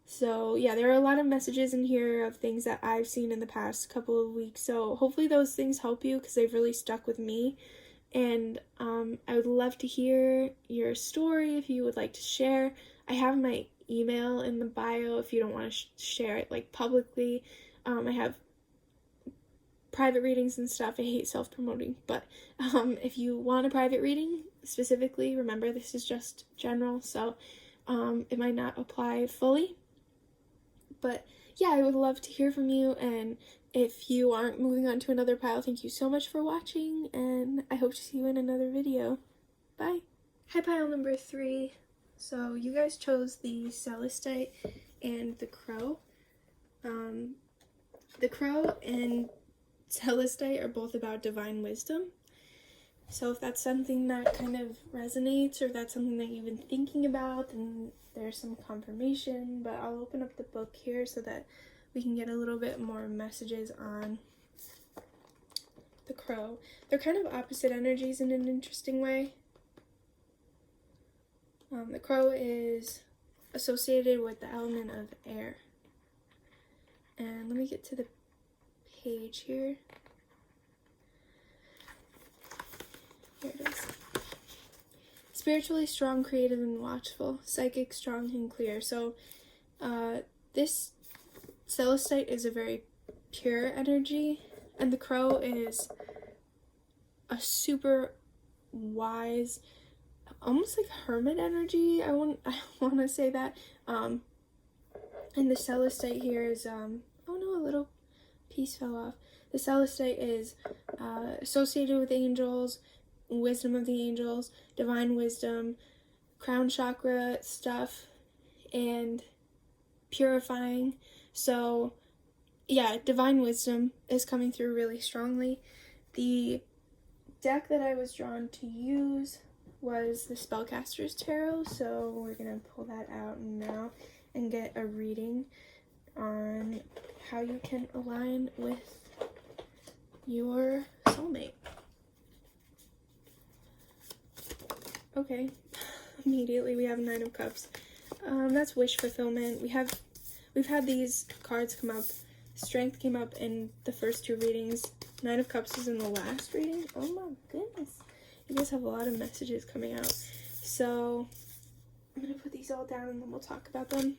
so yeah, there are a lot of messages in here of things that I've seen in the past couple of weeks. So hopefully those things help you, because they've really stuck with me. And I would love to hear your story if you would like to share. I have my email in the bio if you don't want to share it like publicly. I have private readings and stuff. I hate self-promoting, but if you want a private reading specifically, remember this is just general, so it might not apply fully. But yeah, I would love to hear from you, and if you aren't moving on to another pile, thank you so much for watching, and I hope to see you in another video. Bye! Hi, pile number 3. So you guys chose the Celestite and the Crow. The Crow and Celestite are both about divine wisdom. So if that's something that kind of resonates, or if that's something that you've been thinking about, then there's some confirmation. But I'll open up the book here so that we can get a little bit more messages on the Crow. They're kind of opposite energies in an interesting way. The Crow is associated with the element of air. And let me get to the page here. Here it is. Spiritually strong, creative, and watchful. Psychic, strong, and clear. So this Celestite is a very pure energy, and the Crow is a super wise, almost like hermit energy. I want to say that. And the Celestite here is oh no, a little piece fell off. The Celestite is associated with angels, wisdom of the angels, divine wisdom, crown chakra stuff, and purifying. So yeah, divine wisdom is coming through really strongly. The deck that I was drawn to use was the Spellcaster's Tarot, so we're gonna pull that out now and get a reading on how you can align with your soulmate. Okay, immediately we have 9 of Cups. That's wish fulfillment. We've had these cards come up. Strength came up in the first 2 readings. 9 of Cups was in the last reading. Oh my goodness. You guys have a lot of messages coming out. So I'm going to put these all down and then we'll talk about them.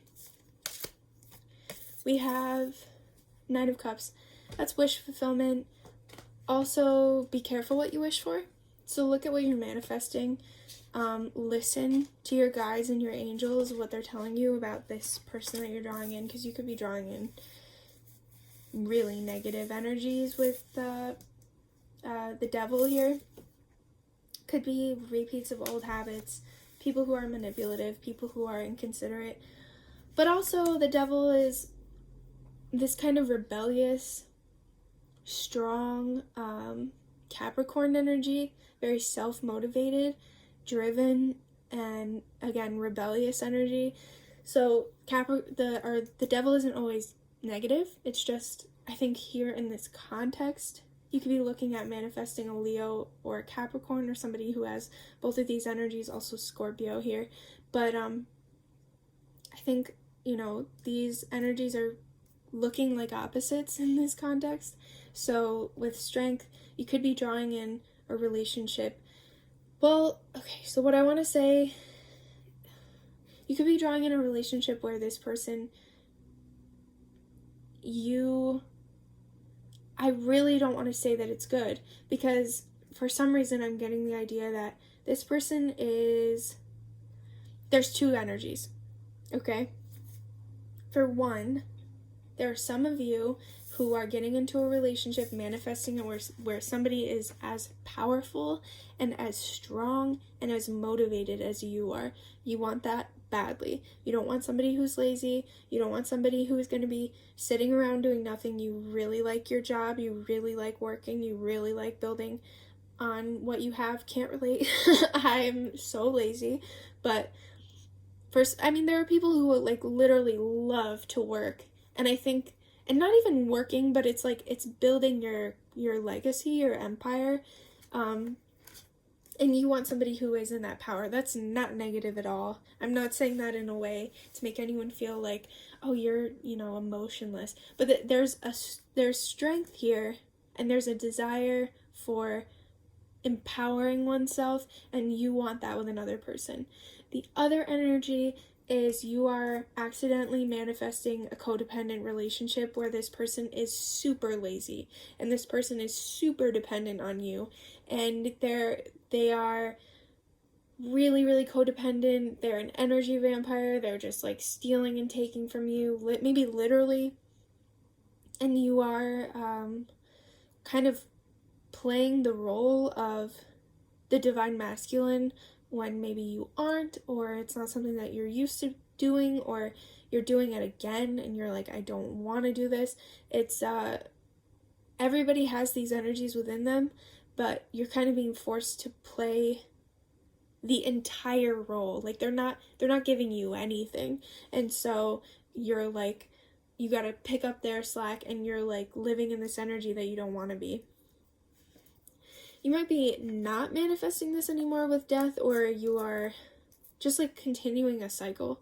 We have 9 of Cups. That's wish fulfillment. Also, be careful what you wish for. So look at what you're manifesting. Listen to your guides and your angels, what they're telling you about this person that you're drawing in, because you could be drawing in really negative energies with the devil here. Could be repeats of old habits, people who are manipulative, people who are inconsiderate. But also the devil is this kind of rebellious, strong Capricorn energy, very self-motivated, driven, and again rebellious energy. So the devil isn't always negative. It's just, I think here in this context, you could be looking at manifesting a Leo or a Capricorn, or somebody who has both of these energies, also Scorpio here. But I think, you know, these energies are looking like opposites in this context. So with strength, you could be drawing in a relationship. Well, okay, so what I want to say, you could be drawing in a relationship where this person, I really don't want to say that it's good, because for some reason I'm getting the idea that this person there's two energies, okay? For one, there are some of you who are getting into a relationship, manifesting it where somebody is as powerful and as strong and as motivated as you are. You want that badly. You don't want somebody who's lazy. You don't want somebody who is going to be sitting around doing nothing. You really like your job. You really like working. You really like building on what you have. Can't relate. I'm so lazy. But first, I mean, there are people who like literally love to work. And I think, and not even working, but it's like, it's building your legacy, your empire. And you want somebody who is in that power. That's not negative at all. I'm not saying that in a way to make anyone feel like, oh, you're, emotionless. But there's strength here, and there's a desire for empowering oneself, and you want that with another person. The other energy is you are accidentally manifesting a codependent relationship where this person is super lazy and this person is super dependent on you, and they are really, really codependent. They're an energy vampire. They're just like stealing and taking from you, maybe literally, and you are kind of playing the role of the divine masculine when maybe you aren't, or it's not something that you're used to doing, or you're doing it again and you're like, I don't want to do this. It's everybody has these energies within them, but you're kind of being forced to play the entire role. Like they're not giving you anything, and so you're like, you got to pick up their slack, and you're like living in this energy that you don't want to be. You might be not manifesting this anymore with death, or you are just like continuing a cycle.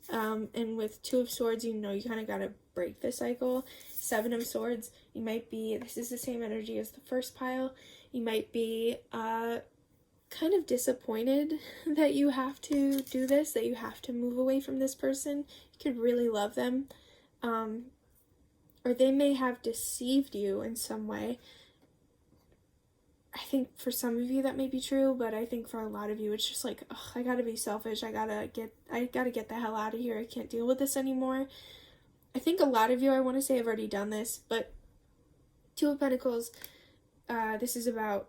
And with Two of Swords, you kind of got to break the cycle. Seven of Swords, you might be, this is the same energy as the first pile. You might be kind of disappointed that you have to do this, that you have to move away from this person. You could really love them. Or they may have deceived you in some way. I think for some of you that may be true, but I think for a lot of you it's just like, ugh, I gotta be selfish. I gotta get the hell out of here. I can't deal with this anymore. I think a lot of you, I want to say, have already done this, but Two of Pentacles, this is about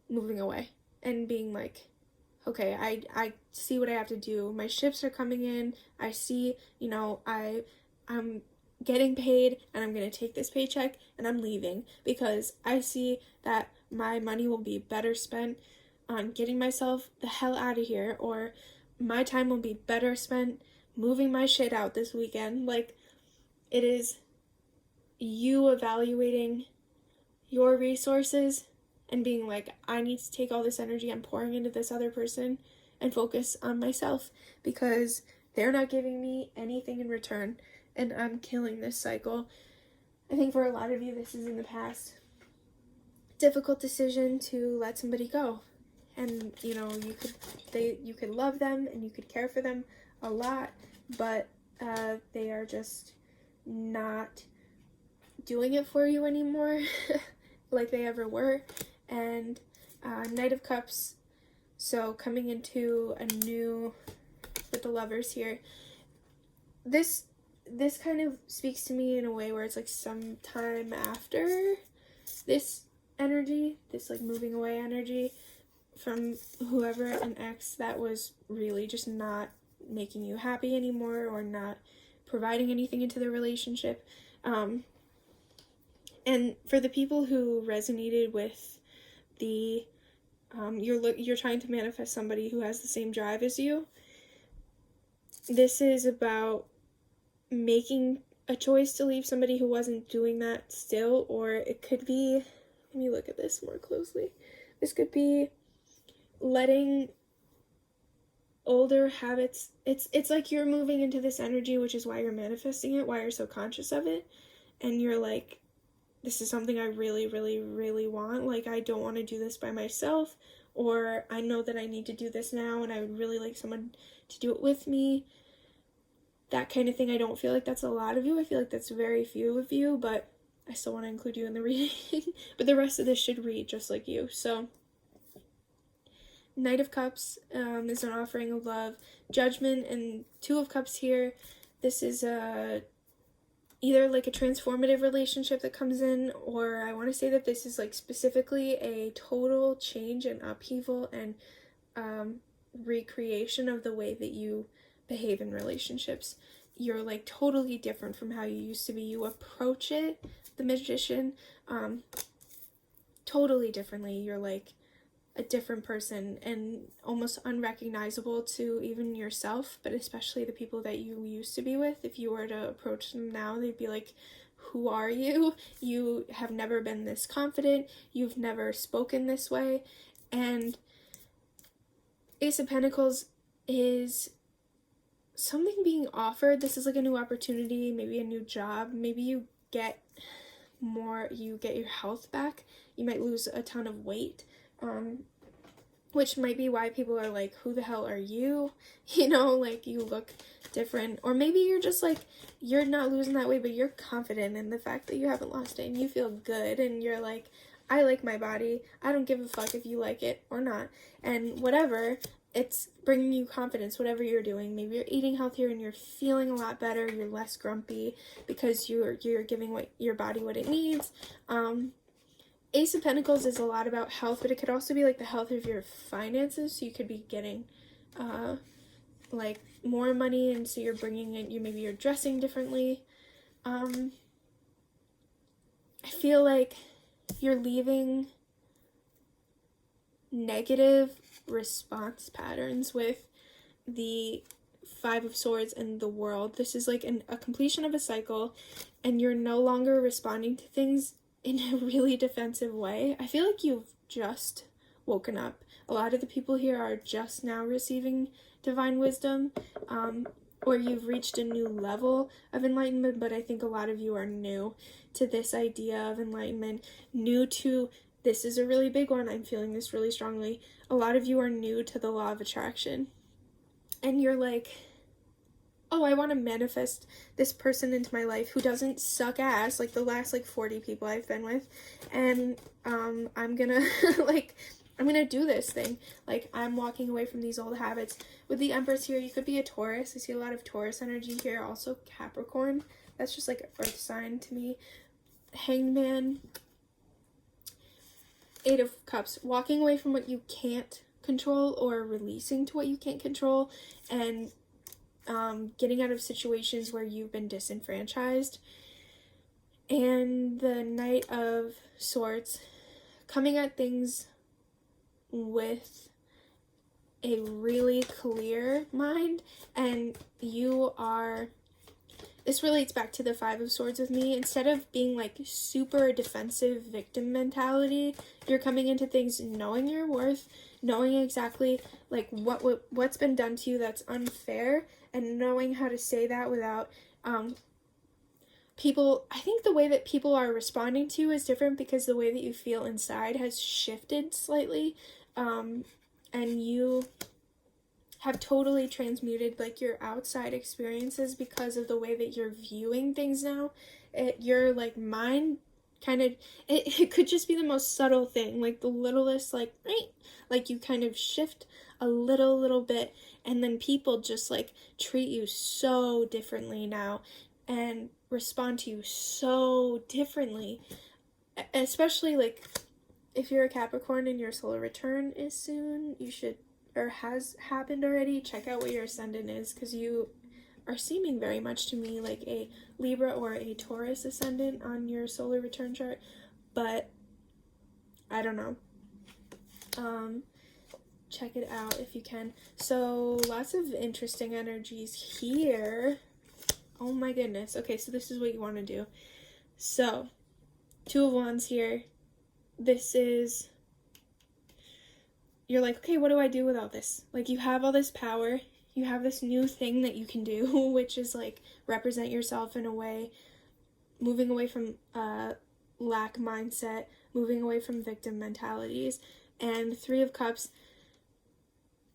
moving away and being like, okay, I see what I have to do. My shifts are coming in. I see, I'm getting paid, and I'm going to take this paycheck and I'm leaving, because I see that my money will be better spent on getting myself the hell out of here, or my time will be better spent moving my shit out this weekend. Like, it is you evaluating your resources and being like, I need to take all this energy I'm pouring into this other person and focus on myself, because they're not giving me anything in return, and I'm killing this cycle. I think for a lot of you, this is in the past. Difficult decision to let somebody go, and you could love them and you could care for them a lot, but they are just not doing it for you anymore like they ever were. And Knight of Cups, so coming into a new, with the Lovers here, this kind of speaks to me in a way where it's like sometime after this energy, this like moving away energy from whoever, an ex that was really just not making you happy anymore, or not providing anything into the relationship. And for the people who resonated with the you're trying to manifest somebody who has the same drive as you, this is about making a choice to leave somebody who wasn't doing that still, or it could be, let me look at this more closely. This could be letting older habits, it's like you're moving into this energy, which is why you're manifesting it, why you're so conscious of it, and you're like, this is something I really, really, really want. Like, I don't want to do this by myself, or I know that I need to do this now and I would really like someone to do it with me. That kind of thing. I don't feel like that's a lot of you. I feel like that's very few of you, but I still want to include you in the reading. But the rest of this should read just like you. So, Knight of Cups is an offering of love. Judgment and Two of Cups here. This is either like a transformative relationship that comes in, or I want to say that this is like specifically a total change and upheaval and recreation of the way that you behave in relationships. You're like totally different from how you used to be. You approach it, the Magician, totally differently. You're like a different person and almost unrecognizable to even yourself, but especially the people that you used to be with. If you were to approach them now, they'd be like, who are you? You have never been this confident. You've never spoken this way. And Ace of Pentacles is something being offered. This is like a new opportunity, maybe a new job. Maybe you get your health back. You might lose a ton of weight. Which might be why people are like, who the hell are you? You know, like, you look different. Or maybe you're just like, you're not losing that weight, but you're confident in the fact that you haven't lost it and you feel good and you're like, I like my body. I don't give a fuck if you like it or not. And whatever, it's bringing you confidence, whatever you're doing. Maybe you're eating healthier and you're feeling a lot better. You're less grumpy because you're giving your body what it needs. Ace of Pentacles is a lot about health, but it could also be like the health of your finances. So you could be getting like more money, and so you're bringing in, maybe you're dressing differently. I feel like you're leaving negative response patterns with the Five of Swords and the World. This is like a completion of a cycle, and you're no longer responding to things in a really defensive way. I feel like you've just woken up. A lot of the people here are just now receiving divine wisdom, or you've reached a new level of enlightenment, but I think a lot of you are new to this idea of enlightenment, new to, this is a really big one, I'm feeling this really strongly, a lot of you are new to the law of attraction, and you're like, oh, I want to manifest this person into my life who doesn't suck ass like the last 40 people I've been with, and I'm gonna I'm gonna do this thing. Like, I'm walking away from these old habits. With the Empress here, you could be a Taurus. I see a lot of Taurus energy here. Also Capricorn. That's just like an earth sign to me. Hanged Man. Eight of Cups. Walking away from what you can't control, or releasing to what you can't control, and getting out of situations where you've been disenfranchised. And the Knight of Swords. Coming at things with a really clear mind, and this relates back to the Five of Swords with me. Instead of being like super defensive victim mentality, you're coming into things knowing your worth, knowing exactly like what's been done to you that's unfair, and knowing how to say that without people. I think the way that people are responding to you is different because the way that you feel inside has shifted slightly, and you have totally transmuted like your outside experiences because of the way that you're viewing things now. Your like mind kind of, it could just be the most subtle thing, like the littlest, like you kind of shift a little bit, and then people just like treat you so differently now and respond to you so differently. Especially like if you're a Capricorn and your solar return is soon, you should, or has happened already, check out what your ascendant is, because you are seeming very much to me like a Libra or a Taurus ascendant on your solar return chart, but I don't know. Check it out if you can. So lots of interesting energies here. Oh my goodness. Okay, so this is what you want to do. So Two of Wands here. This is, you're like, okay, what do I do with all this? Like, you have all this power, you have this new thing that you can do, which is like represent yourself in a way, moving away from lack mindset, moving away from victim mentalities. And Three of Cups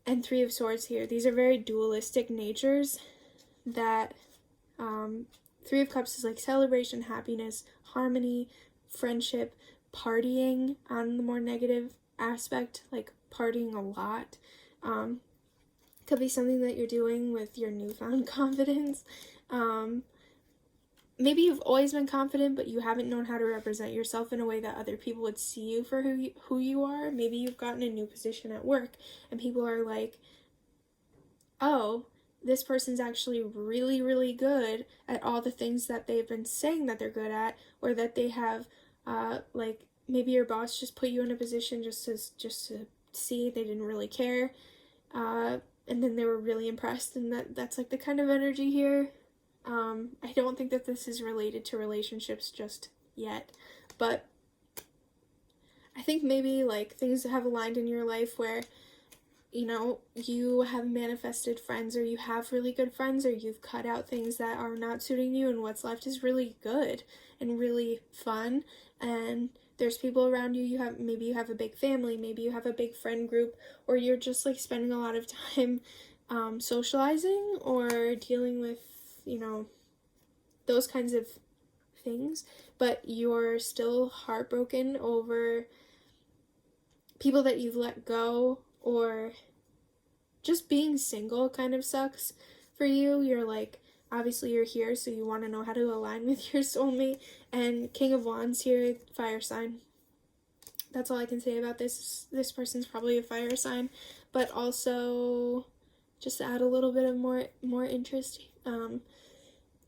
and Three of Swords here, these are very dualistic natures that Three of Cups is like celebration, happiness, harmony, friendship, partying on the more negative aspect, like partying a lot. Could be something that you're doing with your newfound confidence. Maybe you've always been confident, but you haven't known how to represent yourself in a way that other people would see you for who you are. Maybe you've gotten a new position at work, and people are like, oh, this person's actually really, really good at all the things that they've been saying that they're good at, or that they have, like, maybe your boss just put you in a position just to see, they didn't really care, and then they were really impressed, and that's like the kind of energy here. I don't think that this is related to relationships just yet, but I think maybe like things have aligned in your life where, you know, you have manifested friends, or you have really good friends, or you've cut out things that are not suiting you, and what's left is really good and really fun. And there's people around you. Maybe you have a big family, maybe you have a big friend group, or you're just like spending a lot of time socializing or dealing with, you know, those kinds of things, but you're still heartbroken over people that you've let go, or just being single kind of sucks for you. You're like, obviously you're here, so you want to know how to align with your soulmate. And King of Wands here, fire sign. That's all I can say about this. This person's probably a fire sign, but also just to add a little bit of more interest,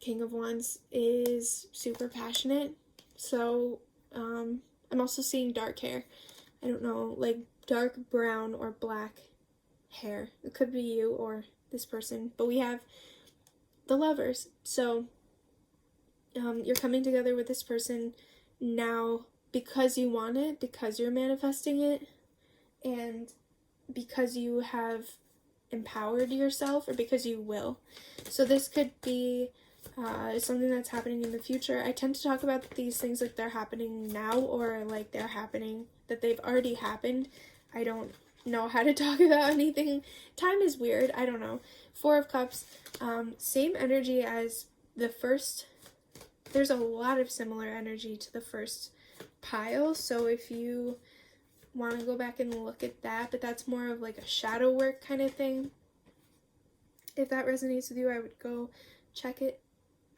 King of Wands is super passionate. So I'm also seeing dark hair. I don't know, like dark brown or black hair. It could be you or this person, but we have the Lovers. So you're coming together with this person now because you want it, because you're manifesting it, and because you have empowered yourself, or because you will. So this could be something that's happening in the future. I tend to talk about these things like they're happening now, or like they're happening, that they've already happened. I don't know how to talk about anything. Time is weird. I don't know. Four of Cups, same energy as the first. There's a lot of similar energy to the first pile, so if you want to go back and look at that, but that's more of like a shadow work kind of thing. If that resonates with you, I would go check it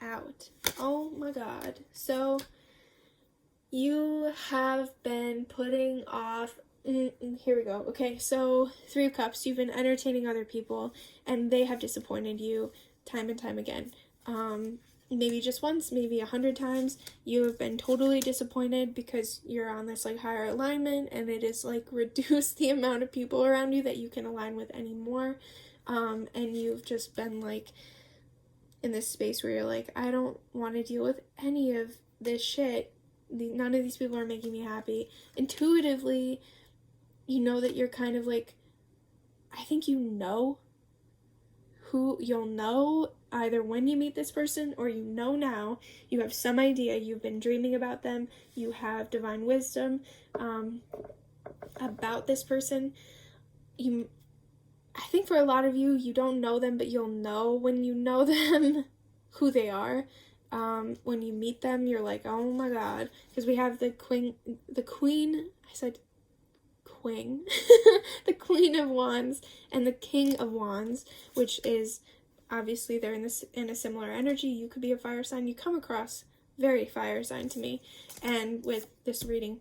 out. Oh my god. So you have been putting off, here we go. Okay, so Three of Cups, you've been entertaining other people, and they have disappointed you time and time again. Maybe just once, maybe 100 times. You have been totally disappointed because you're on this like higher alignment, and it is like reduced the amount of people around you that you can align with anymore. And you've just been like in this space where you're like, I don't want to deal with any of this shit. None of these people are making me happy. Intuitively, you know that you're kind of like, I think you know who you'll know either when you meet this person, or you know now. You have some idea. You've been dreaming about them. You have divine wisdom about this person. I think for a lot of you, you don't know them, but you'll know when you know them who they are. When you meet them, you're like, oh my god, because we have the queen, I said queen, the Queen of Wands and the King of Wands, which is obviously they're in a similar energy. You could be a fire sign. You come across very fire sign to me, and with this reading,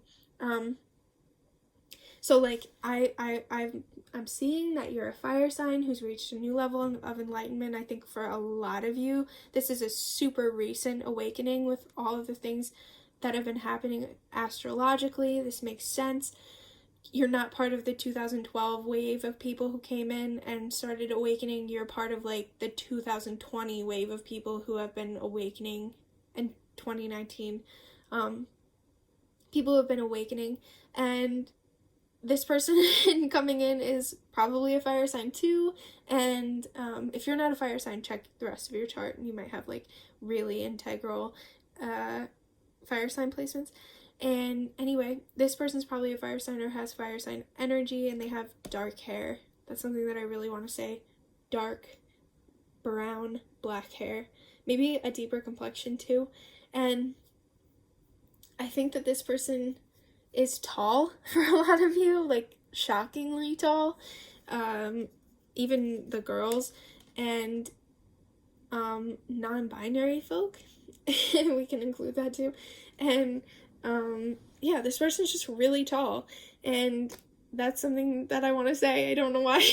so like I'm seeing that you're a fire sign who's reached a new level of enlightenment. I think for a lot of you, this is a super recent awakening with all of the things that have been happening astrologically. This makes sense. You're not part of the 2012 wave of people who came in and started awakening. You're part of like the 2020 wave of people who have been awakening in 2019. People have been awakening, and this person coming in is probably a fire sign too. And if you're not a fire sign, check the rest of your chart. You might have like really integral fire sign placements. And anyway, this person's probably a fire sign or has fire sign energy, and they have dark hair. That's something that I really want to say. Dark, brown, black hair. Maybe a deeper complexion too. And I think that this person is tall for a lot of you, like shockingly tall. Even the girls and non-binary folk. We can include that too. And yeah, this person's just really tall, and that's something that I want to say. I don't know why,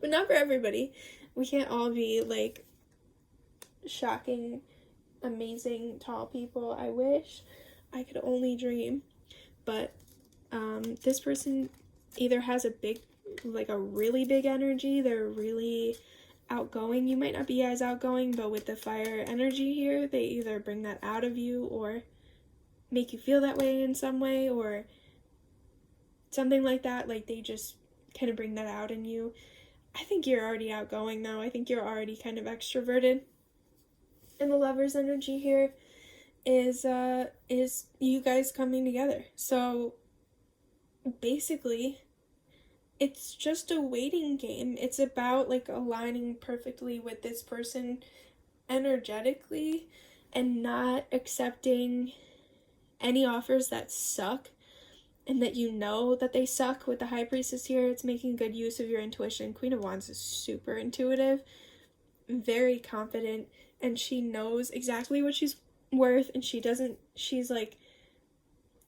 but not for everybody. We can't all be like shocking, amazing, tall people. I wish I could only dream. But this person either has a really big energy. They're really outgoing. You might not be as outgoing, but with the fire energy here, they either bring that out of you or make you feel that way in some way, or something like that. Like, they just kind of bring that out in you. I think you're already outgoing though. I think you're already kind of extroverted. And the Lover's energy here is you guys coming together. So basically, it's just a waiting game. It's about like aligning perfectly with this person energetically and not accepting any offers that suck and that you know that they suck. With the High Priestess here, it's making good use of your intuition. Queen of Wands is super intuitive, very confident, and she knows exactly what she's worth, and she's like,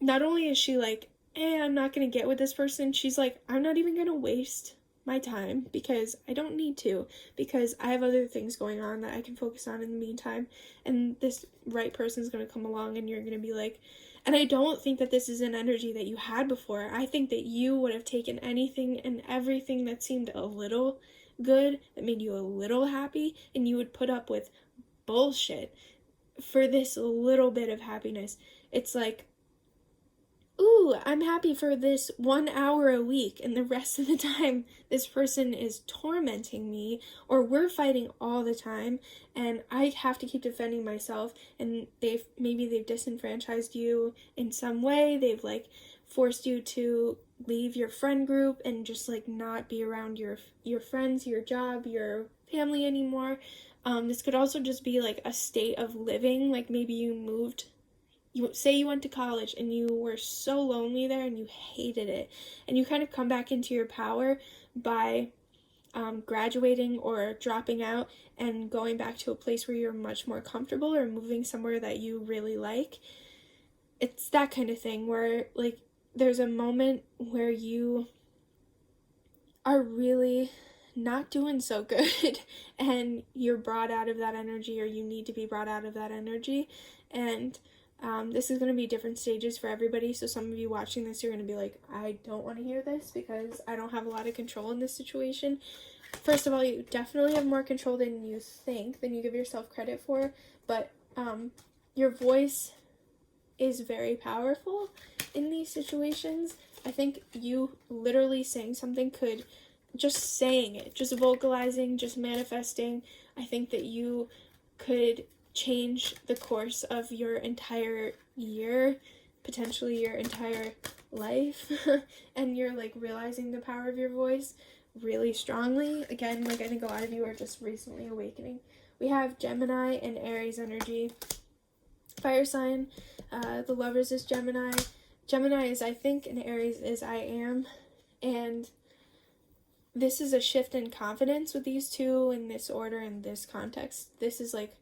not only is she like, I'm not gonna get with this person, she's like, I'm not even gonna waste my time because I don't need to, because I have other things going on that I can focus on in the meantime, and this right person's gonna come along and you're gonna be like, and I don't think that this is an energy that you had before. I think that you would have taken anything and everything that seemed a little good, that made you a little happy, and you would put up with bullshit for this little bit of happiness. It's like, ooh, I'm happy for this 1 hour a week, and the rest of the time this person is tormenting me, or we're fighting all the time, and I have to keep defending myself, and they've disenfranchised you in some way. They've like forced you to leave your friend group and just like not be around your friends, your job, your family anymore. This could also just be like a state of living. Like, maybe you went to college and you were so lonely there and you hated it, and you kind of come back into your power by graduating or dropping out and going back to a place where you're much more comfortable, or moving somewhere that you really like. It's that kind of thing where like there's a moment where you are really not doing so good and you're brought out of that energy, or you need to be brought out of that energy. And this is going to be different stages for everybody. So some of you watching this, you're going to be like, I don't want to hear this because I don't have a lot of control in this situation. First of all, you definitely have more control than you think, than you give yourself credit for. But your voice is very powerful in these situations. I think you literally saying something could, just saying it, just vocalizing, just manifesting, I think that you could change the course of your entire year, potentially your entire life. And you're like realizing the power of your voice really strongly. Again, like, I think a lot of you are just recently awakening. We have Gemini and Aries energy. Fire sign, the Lovers is Gemini. Gemini is I think, and Aries is I am. And this is a shift in confidence with these two in this order, in this context. This is like,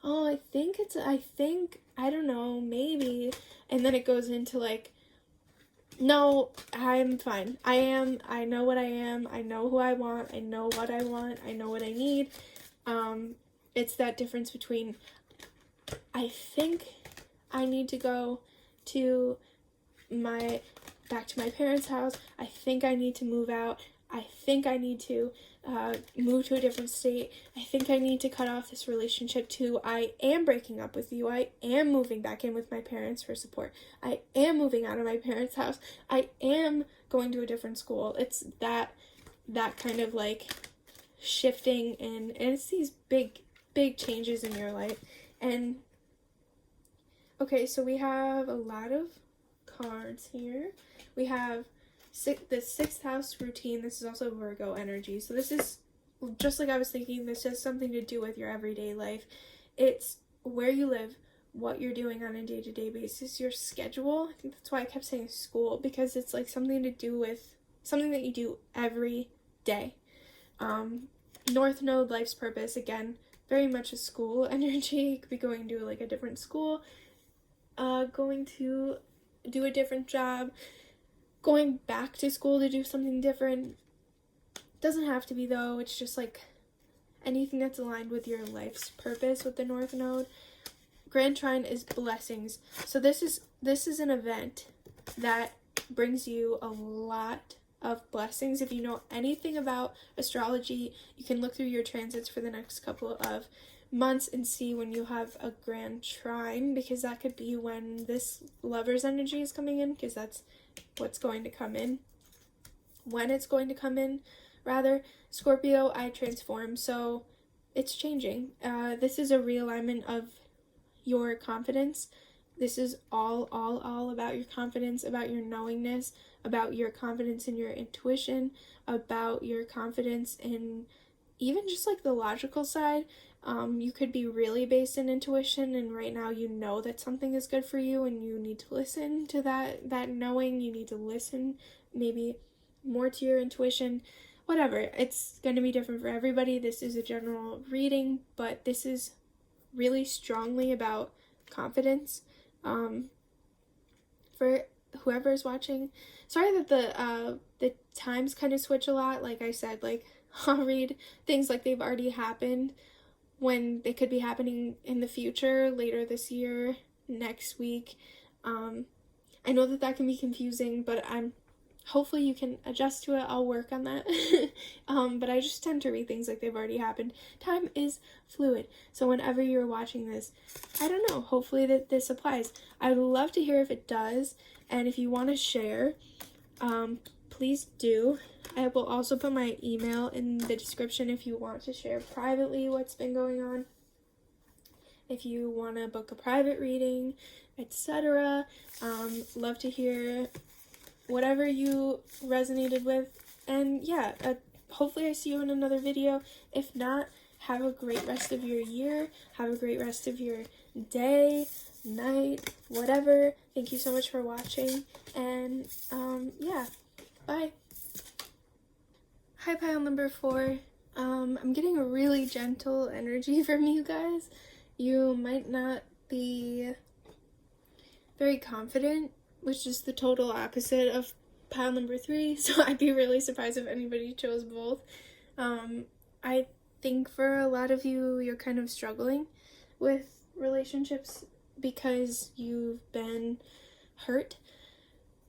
oh, I think, I don't know, maybe. And then it goes into like, no, I'm fine. I know what I am. I know who I want. I know what I want. I know what I need. It's that difference between, I think I need to go back to my parents' house. I think I need to move out. I think I need to move to a different state. I think I need to cut off this relationship too. I am breaking up with you. I am moving back in with my parents for support. I am moving out of my parents' house. I am going to a different school. It's that kind of like shifting, and it's these big changes in your life. And okay, so we have a lot of cards here. We have the 6th house routine. This is also Virgo energy. So this is, just like I was thinking, this has something to do with your everyday life. It's where you live, what you're doing on a day-to-day basis, your schedule. I think that's why I kept saying school, because it's like something to do with something that you do every day. North Node, life's purpose, again, very much a school energy. You could be going to like a different school, going to do a different job, going back to school to do something different. Doesn't have to be though, it's just like anything that's aligned with your life's purpose with the North Node. Grand Trine is blessings. So this is an event that brings you a lot of blessings. If you know anything about astrology, you can look through your transits for the next couple of months and see when you have a Grand Trine, because that could be when this Lover's energy is coming in, because that's what's going to come in. When it's going to come in, rather. Scorpio, I transform, so it's changing. This is a realignment of your confidence. This is all about your confidence, about your knowingness, about your confidence in your intuition, about your confidence in even just like the logical side. You could be really based in intuition, and right now you know that something is good for you and you need to listen to that knowing. You need to listen maybe more to your intuition. Whatever, it's going to be different for everybody. This is a general reading, but this is really strongly about confidence. For whoever is watching, sorry that the times kind of switch a lot. Like I said, like I'll read things like they've already happened when they could be happening in the future, later this year, next week. I know that can be confusing, but hopefully you can adjust to it. I'll work on that. But I just tend to read things like they've already happened. Time is fluid. So whenever you're watching this, I don't know, hopefully that this applies. I would love to hear if it does. And if you want to share, please do. I will also put my email in the description if you want to share privately what's been going on. If you want to book a private reading, etc. Love to hear whatever you resonated with. And yeah, hopefully I see you in another video. If not, have a great rest of your year. Have a great rest of your day, night, whatever. Thank you so much for watching. And yeah, bye. Hi, pile number 4. I'm getting a really gentle energy from you guys. You might not be very confident, which is the total opposite of pile number 3, so I'd be really surprised if anybody chose both. I think for a lot of you, you're kind of struggling with relationships because you've been hurt,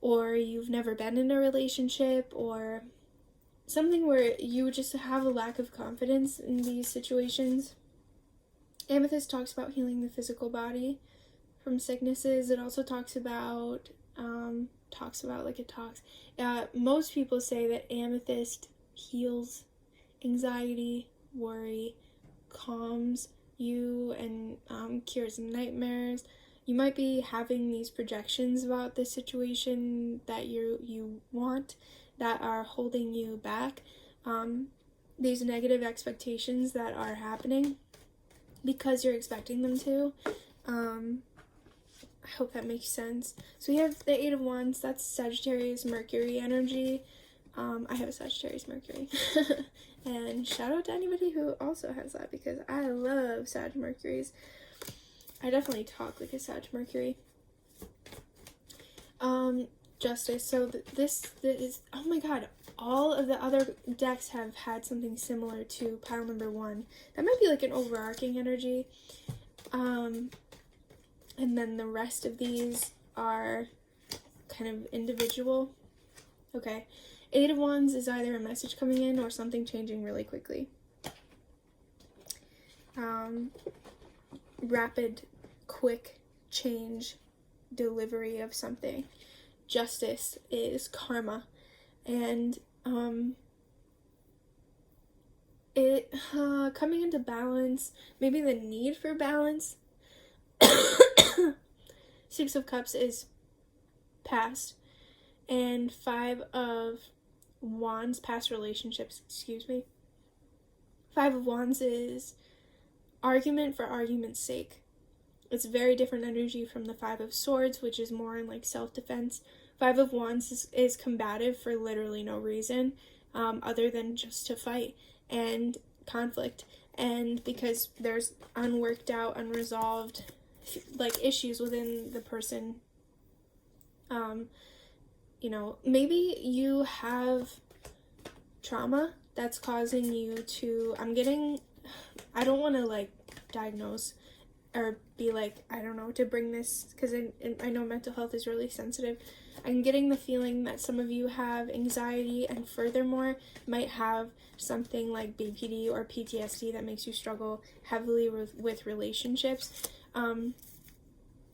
or you've never been in a relationship, or something where you just have a lack of confidence in these situations. Amethyst talks about healing the physical body from sicknesses. It also talks about most people say that amethyst heals anxiety, worry, calms you, and cures nightmares. You might be having these projections about the situation that you want that are holding you back. These negative expectations that are happening because you're expecting them to. I hope that makes sense. So we have the 8 of Wands. That's Sagittarius Mercury energy. I have a Sagittarius Mercury. And shout out to anybody who also has that, because I love Sag Mercuries. I definitely talk like a Sag Mercury. Justice. So this is, oh my god, all of the other decks have had something similar to pile number 1. That might be like an overarching energy. And then the rest of these are kind of individual. Okay. 8 of Wands is either a message coming in or something changing really quickly. Rapid, quick change, delivery of something. Justice is karma. And it coming into balance, maybe the need for balance. 6 of Cups is past, and 5 of Wands, past relationships, excuse me. 5 of Wands is argument for argument's sake. It's very different energy from the 5 of Swords, which is more in like self-defense. 5 of Wands is combative for literally no reason, other than just to fight and conflict, and because there's unworked out, unresolved like issues within the person. You know, maybe you have trauma that's causing you to, I don't want to like diagnose or be like, I don't know, to bring this, because I know mental health is really sensitive. I'm getting the feeling that some of you have anxiety, and furthermore might have something like BPD or PTSD that makes you struggle heavily with relationships, and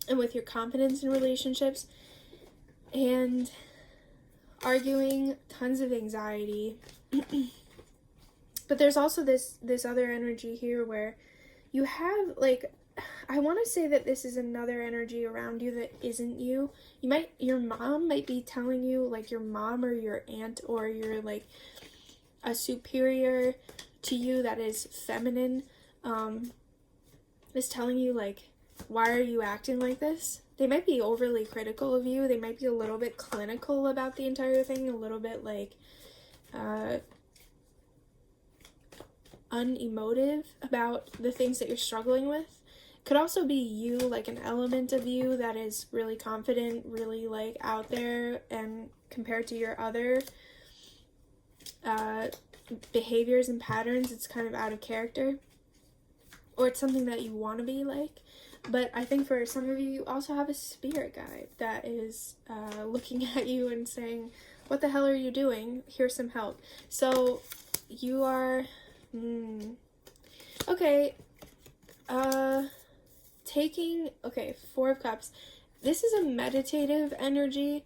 with your confidence in relationships, and arguing, tons of anxiety. But there's also this other energy here where you have like, I want to say that this is another energy around you that isn't you. Your mom might be telling you, like your mom or your aunt or your like a superior to you that is feminine, is telling you like, why are you acting like this? They might be overly critical of you. They might be a little bit clinical about the entire thing, a little bit like unemotive about the things that you're struggling with. Could also be you, like an element of you that is really confident, really like out there, and compared to your other behaviors and patterns, it's kind of out of character, or it's something that you want to be like. But I think for some of you, you also have a spirit guide that is looking at you and saying, what the hell are you doing? Here's some help. So you are okay, okay, 4 of Cups. This is a meditative energy.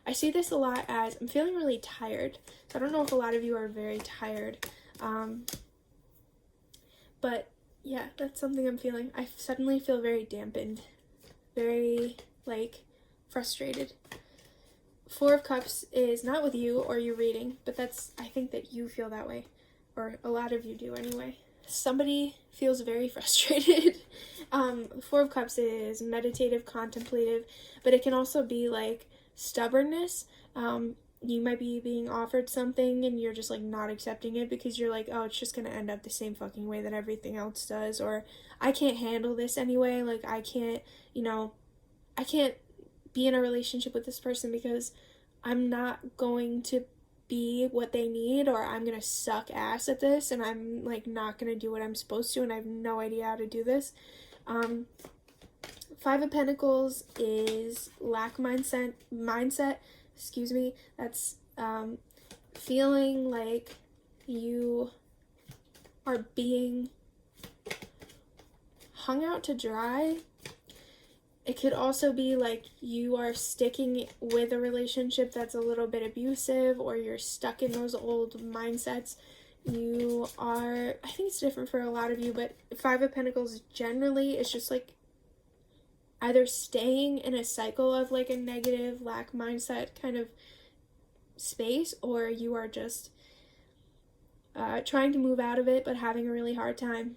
I see this a lot as, I'm feeling really tired. So I don't know if a lot of you are very tired. But yeah, that's something I'm feeling. I suddenly feel very dampened. Very, like, frustrated. 4 of Cups is not with you or your reading, but I think that you feel that way. Or a lot of you do anyway. Somebody feels very frustrated. 4 of Cups is meditative, contemplative, but it can also be like stubbornness. You might be being offered something and you're just like not accepting it because you're like, oh, it's just gonna end up the same fucking way that everything else does, or I can't handle this anyway. Like I can't be in a relationship with this person because I'm not going to be what they need, or I'm gonna suck ass at this and I'm like not gonna do what I'm supposed to and I have no idea how to do this. 5 of Pentacles is lack mindset, excuse me. That's feeling like you are being hung out to dry. It could also be like you are sticking with a relationship that's a little bit abusive, or you're stuck in those old mindsets. You are, I think it's different for a lot of you, but 5 of Pentacles generally is just like either staying in a cycle of like a negative lack mindset kind of space, or you are just trying to move out of it but having a really hard time.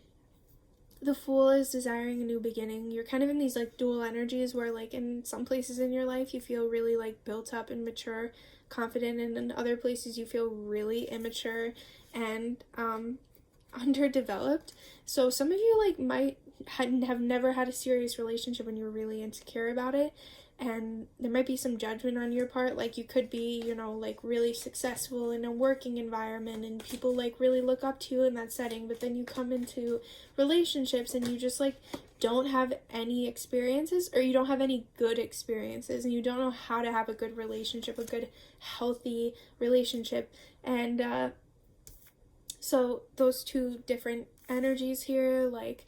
The Fool is desiring a new beginning. You're kind of in these like dual energies where like in some places in your life you feel really like built up and mature, confident, and in other places you feel really immature and underdeveloped. So some of you like might have never had a serious relationship and you're really insecure about it, and there might be some judgment on your part. Like you could be, you know, like really successful in a working environment and people like really look up to you in that setting, but then you come into relationships and you just like don't have any experiences, or you don't have any good experiences, and you don't know how to have a good relationship, a good healthy relationship. And so those two different energies here, like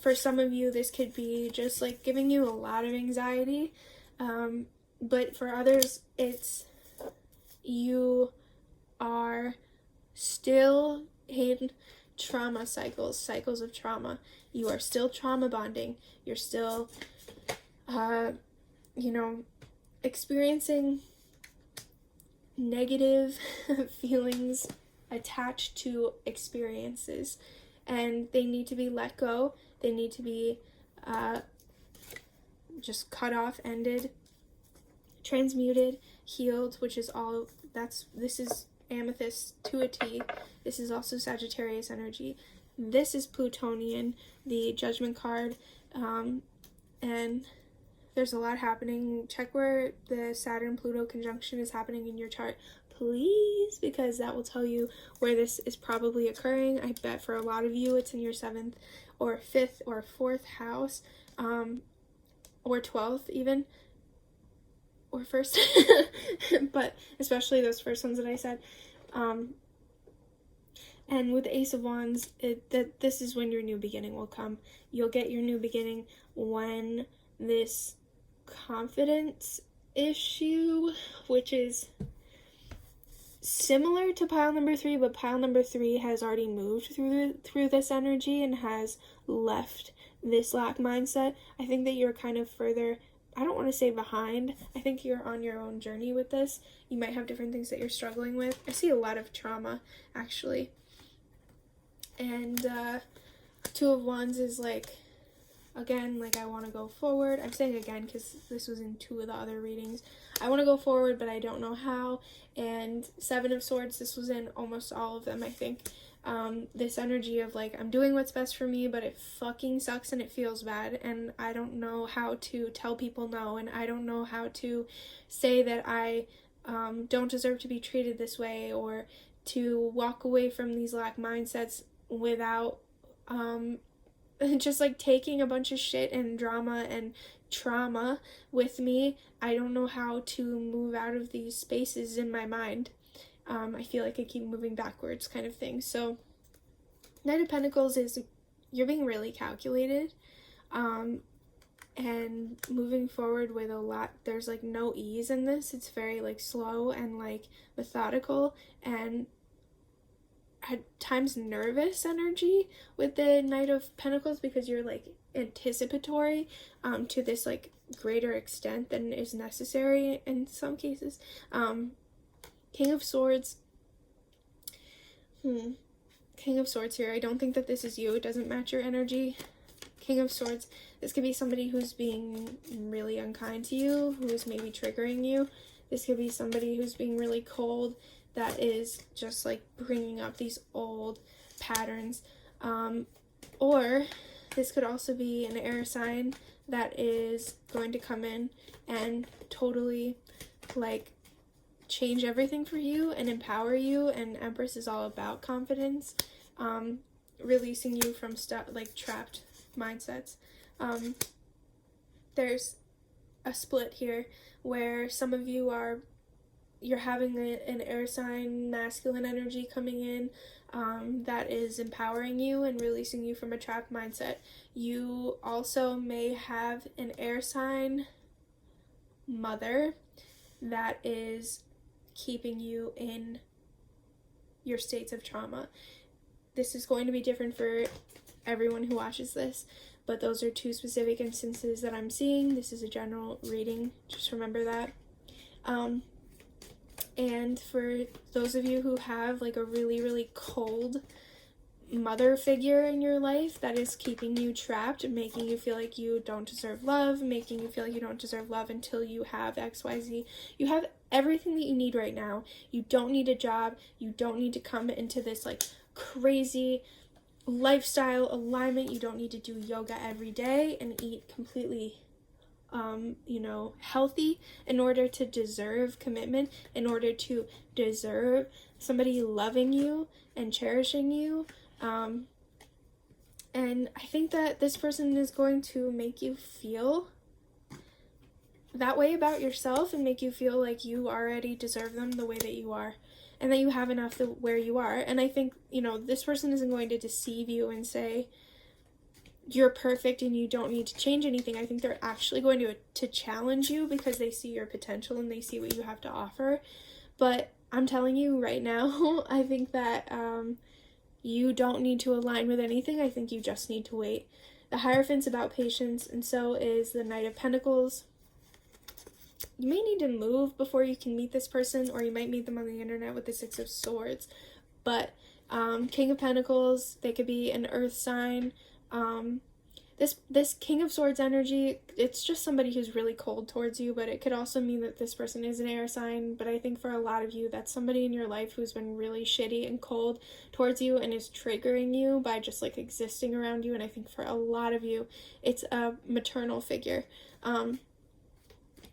for some of you this could be just like giving you a lot of anxiety, but for others it's you are still in trauma cycles of trauma. You are still trauma bonding. You're still you know, experiencing negative feelings attached to experiences, and they need to be let go. They need to be just cut off, ended, transmuted, healed, which is all this is amethyst to a T. This is also Sagittarius energy. This is Plutonian, the judgment card, and there's a lot happening. Check where the Saturn-Pluto conjunction is happening in your chart, please, because that will tell you where this is probably occurring. I bet for a lot of you it's in your 7th or 5th or 4th house, or 12th even, or 1st, but especially those first ones that I said. And with the Ace of Wands, this is when your new beginning will come. You'll get your new beginning when this confidence issue, which is similar to pile number 3, but pile number 3 has already moved through this energy and has left this lack mindset. I think that you're kind of further, I don't want to say behind. I think you're on your own journey with this. You might have different things that you're struggling with. I see a lot of trauma, actually. And Two of Wands is like, again, like I want to go forward. I'm saying again because this was in 2 of the other readings. I want to go forward, but I don't know how. And 7 of Swords, this was in almost all of them, I think. This energy of like, I'm doing what's best for me, but it fucking sucks and it feels bad. And I don't know how to tell people no. And I don't know how to say that I don't deserve to be treated this way, or to walk away from these lack mindsets without just like taking a bunch of shit and drama and trauma with me. I don't know how to move out of these spaces in my mind. I feel like I keep moving backwards, kind of thing. So Knight of Pentacles is you're being really calculated, and moving forward with a lot. There's like no ease in this. It's very like slow and like methodical, and at times nervous energy with the Knight of Pentacles, because you're like anticipatory to this like greater extent than is necessary in some cases. King of Swords. King of Swords here. I don't think that this is you. It doesn't match your energy. King of Swords. This could be somebody who's being really unkind to you, who is maybe triggering you. This could be somebody who's being really cold, that is just like bringing up these old patterns. Or this could also be an air sign that is going to come in and totally like change everything for you and empower you. And Empress is all about confidence, releasing you from like trapped mindsets. There's a split here where some of you you're having an air sign masculine energy coming in that is empowering you and releasing you from a trapped mindset. You also may have an air sign mother that is keeping you in your states of trauma. This is going to be different for everyone who watches this, but those are 2 specific instances that I'm seeing. This is a general reading, just remember that. And for those of you who have like a really, really cold mother figure in your life that is keeping you trapped, making you feel like you don't deserve love, making you feel like you don't deserve love until you have XYZ. You have everything that you need right now. You don't need a job. You don't need to come into this like crazy lifestyle alignment. You don't need to do yoga every day and eat completely healthy in order to deserve commitment, in order to deserve somebody loving you and cherishing you. And I think that this person is going to make you feel that way about yourself and make you feel like you already deserve them the way that you are, and that you have enough where you are. And I think, this person isn't going to deceive you and say you're perfect and you don't need to change anything. I think they're actually going to challenge you because they see your potential and they see what you have to offer. But I'm telling you right now, I think that you don't need to align with anything. I think you just need to wait. The Hierophant's about patience, and so is the Knight of Pentacles. you may need to move before you can meet this person, or you might meet them on the internet with the Six of Swords. But King of Pentacles, they could be an earth sign. This King of Swords energy, it's just somebody who's really cold towards you, but it could also mean that this person is an air sign. But I think for a lot of you, that's somebody in your life who's been really shitty and cold towards you and is triggering you by just like existing around you. And I think for a lot of you, it's a maternal figure.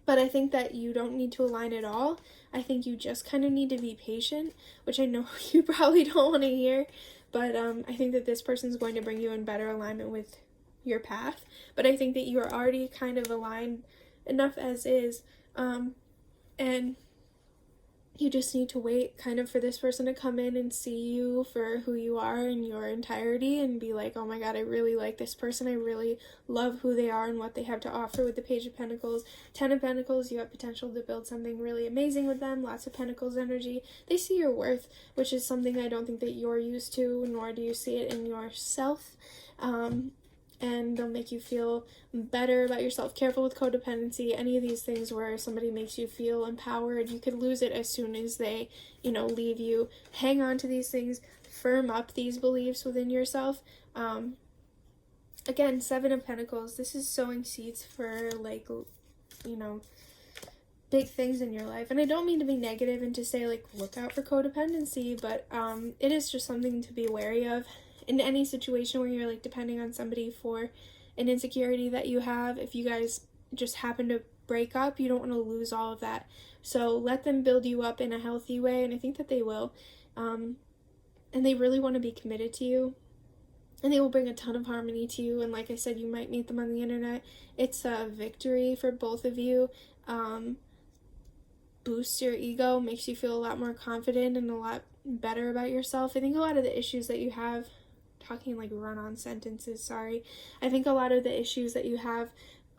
But I think that you don't need to align at all. I think you just kind of need to be patient, which I know you probably don't want to hear. But I think that this person's going to bring you in better alignment with your path. But I think that you are already kind of aligned enough as is. And you just need to wait kind of for this person to come in and see you for who you are in your entirety and be like, oh my god, I really like this person. I really love who they are and what they have to offer. With the Page of Pentacles, 10 of Pentacles, you have potential to build something really amazing with them. Lots of Pentacles energy. They see your worth, which is something I don't think that you're used to, nor do you see it in yourself. And they'll make you feel better about yourself. Careful with codependency. Any of these things where somebody makes you feel empowered, you could lose it as soon as they, leave you. Hang on to these things. Firm up these beliefs within yourself. Again, 7 of Pentacles. This is sowing seeds for, big things in your life. And I don't mean to be negative and to say, look out for codependency, but it is just something to be wary of. In any situation where you're depending on somebody for an insecurity that you have, if you guys just happen to break up, you don't want to lose all of that. So let them build you up in a healthy way, and I think that they will. And they really want to be committed to you, and they will bring a ton of harmony to you. And like I said, you might meet them on the internet. It's a victory for both of you. Boosts your ego, makes you feel a lot more confident and a lot better about yourself. I think a lot of the issues that you have, talking run-on sentences, sorry. I think a lot of the issues that you have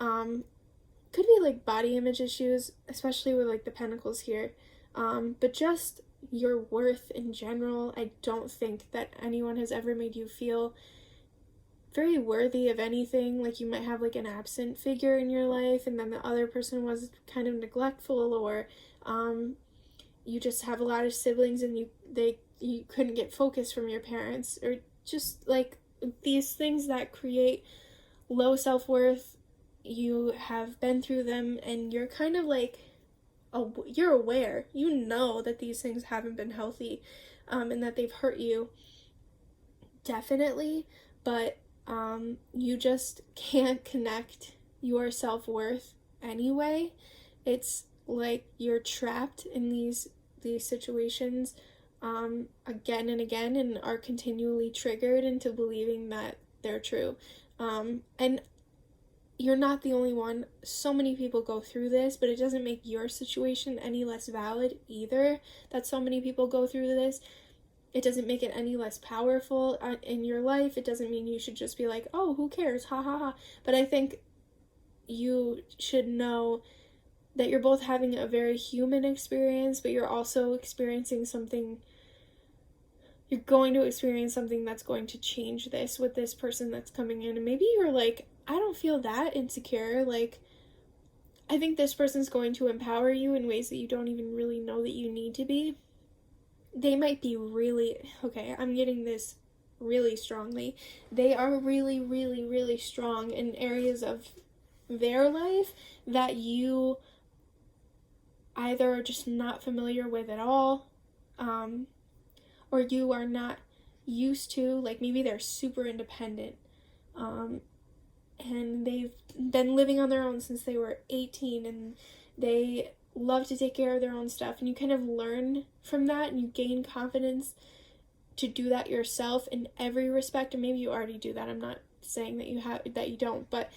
could be body image issues, especially with the Pentacles here. But just your worth in general. I don't think that anyone has ever made you feel very worthy of anything. You might have an absent figure in your life, and then the other person was kind of neglectful, or you just have a lot of siblings and you couldn't get focus from your parents, or just these things that create low self-worth. You have been through them, and you're kind of you're aware, that these things haven't been healthy, and that they've hurt you, definitely, but you just can't connect your self-worth anyway. It's you're trapped in these situations again and again, and are continually triggered into believing that they're true. And you're not the only one. So many people go through this, but it doesn't make your situation any less valid either, that so many people go through this. It doesn't make it any less powerful in your life. It doesn't mean you should just be oh, who cares, ha ha ha. But I think you should know that you're both having a very human experience, but you're also experiencing something. You're going to experience something that's going to change this with this person that's coming in. And maybe you're I don't feel that insecure. I think this person's going to empower you in ways that you don't even really know that you need to be. They might be I'm getting this really strongly. They are really, really, really strong in areas of their life that you either are just not familiar with at all, or you are not used to. Maybe they're super independent, and they've been living on their own since they were 18, and they love to take care of their own stuff, and you kind of learn from that, and you gain confidence to do that yourself in every respect. And maybe you already do that. I'm not saying that you don't, but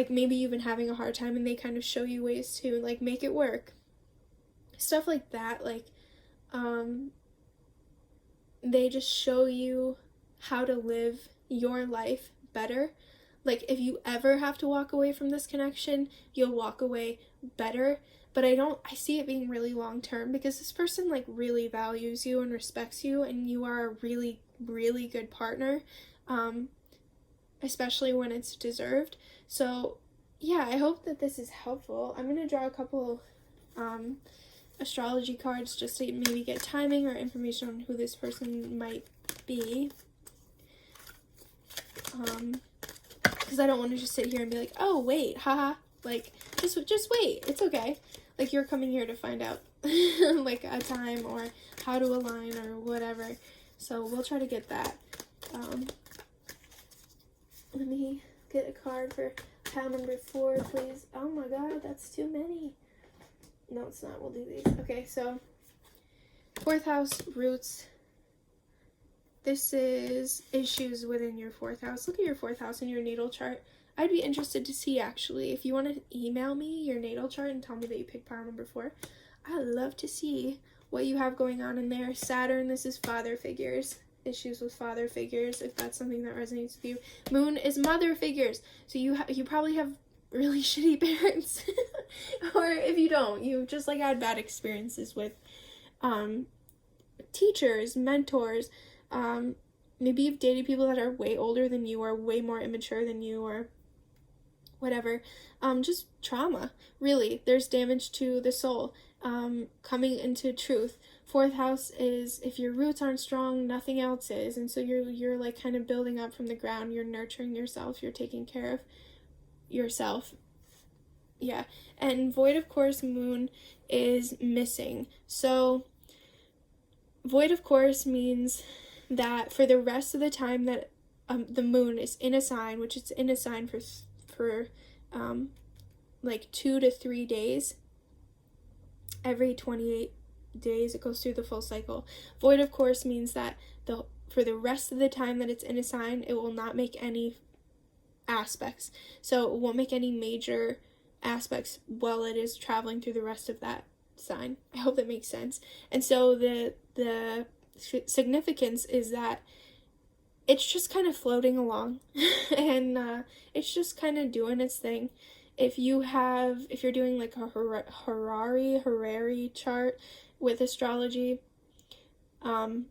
maybe you've been having a hard time, and they kind of show you ways to make it work. Stuff like that. They just show you how to live your life better. If you ever have to walk away from this connection, you'll walk away better. But I see it being really long term, because this person really values you and respects you, and you are a really, really good partner, especially when it's deserved. So yeah, I hope that this is helpful. I'm going to draw a couple astrology cards just to maybe get timing or information on who this person might be. Because I don't want to just sit here and be like, oh, wait, haha. Like, just wait. It's okay. Like, you're coming here to find out, like, a time or how to align or whatever. So we'll try to get that. Let me get a card for pile number 4, please. Oh my god, that's too many. No, it's not. We'll do these. Okay, so 4th house, roots. This is issues within your 4th house. Look at your 4th house in your natal chart. I'd be interested to see, actually, if you want to email me your natal chart and tell me that you picked pile number 4. I'd love to see what you have going on in there. Saturn, this is father figures. Issues with father figures, if that's something that resonates with you. Moon is mother figures. So you probably have really shitty parents. Or if you don't, you just like had bad experiences with teachers, mentors. Maybe you've dated people that are way older than you or way more immature than you or whatever. Just trauma, really. There's damage to the soul. Coming into truth. 4th house is if your roots aren't strong, nothing else is. And so you're like kind of building up from the ground. You're nurturing yourself. You're taking care of yourself. Yeah. And void of course moon is missing. So void of course means that for the rest of the time that the moon is in a sign, which it's in a sign for like 2 to 3 days, every 28 days it goes through the full cycle. Void of course means that for the rest of the time that it's in a sign, it will not make any aspects. So it won't make any major aspects while it is traveling through the rest of that sign. I hope that makes sense. And so the significance is that it's just kind of floating along and it's just kind of doing its thing. If you're doing like a Harari chart with astrology, the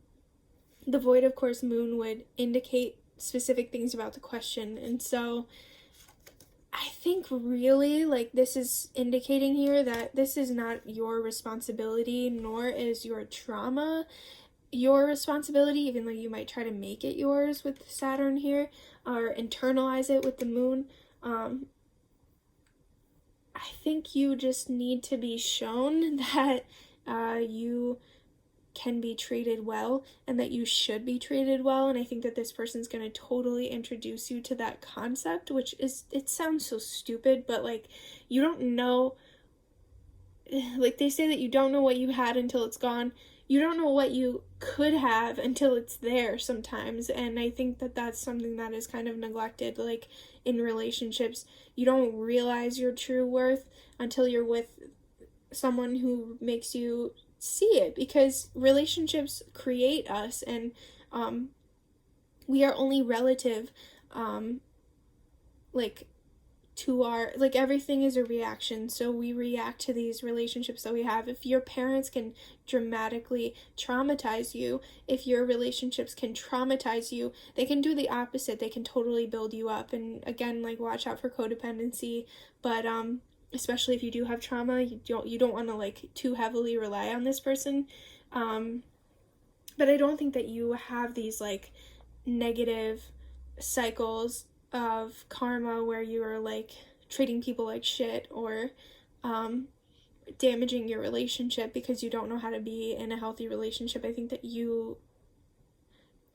void of course moon would indicate specific things about the question. And so I think really like this is indicating here that this is not your responsibility, nor is your trauma your responsibility, even though you might try to make it yours with Saturn here or internalize it with the moon. I think you just need to be shown that you can be treated well and that you should be treated well. And I think that this person's going to totally introduce you to that concept, which is, it sounds so stupid, but like you don't know, like they say that you don't know what you had until it's gone. You don't know what you could have until it's there sometimes. And I think that that's something that is kind of neglected, like in relationships. You don't realize your true worth until you're with someone who makes you see it, because relationships create us, and we are only relative, like to our, like everything is a reaction. So we react to these relationships that we have. If your parents can dramatically traumatize you, if your relationships can traumatize you, they can do the opposite. They can totally build you up. And again, like watch out for codependency, but especially if you do have trauma, you don't want to like too heavily rely on this person. But I don't think that you have these like negative cycles of karma where you are like treating people like shit or damaging your relationship because you don't know how to be in a healthy relationship. I think that you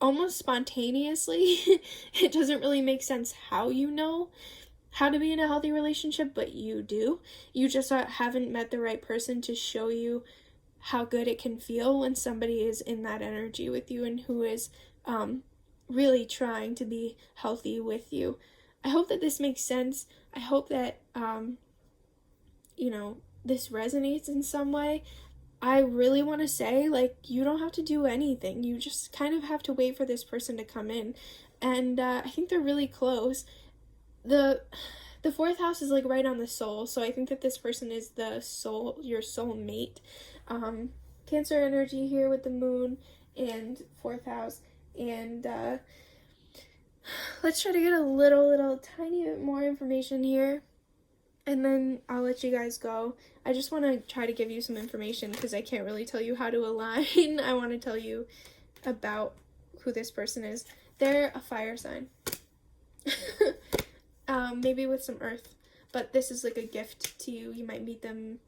almost spontaneously, it doesn't really make sense how you know how to be in a healthy relationship, but you do. You just haven't met the right person to show you how good it can feel when somebody is in that energy with you and who is really trying to be healthy with you. I hope that this makes sense. I hope that, this resonates in some way. I really want to say, like, you don't have to do anything. You just kind of have to wait for this person to come in. And I think they're really close. The 4th house is, like, right on the soul. So I think that this person is the soul, your soulmate. Cancer energy here with the moon and 4th house. And let's try to get a little tiny bit more information here. And then I'll let you guys go. I just want to try to give you some information because I can't really tell you how to align. I want to tell you about who this person is. They're a fire sign. Maybe with some earth. But this is like a gift to you. You might meet them,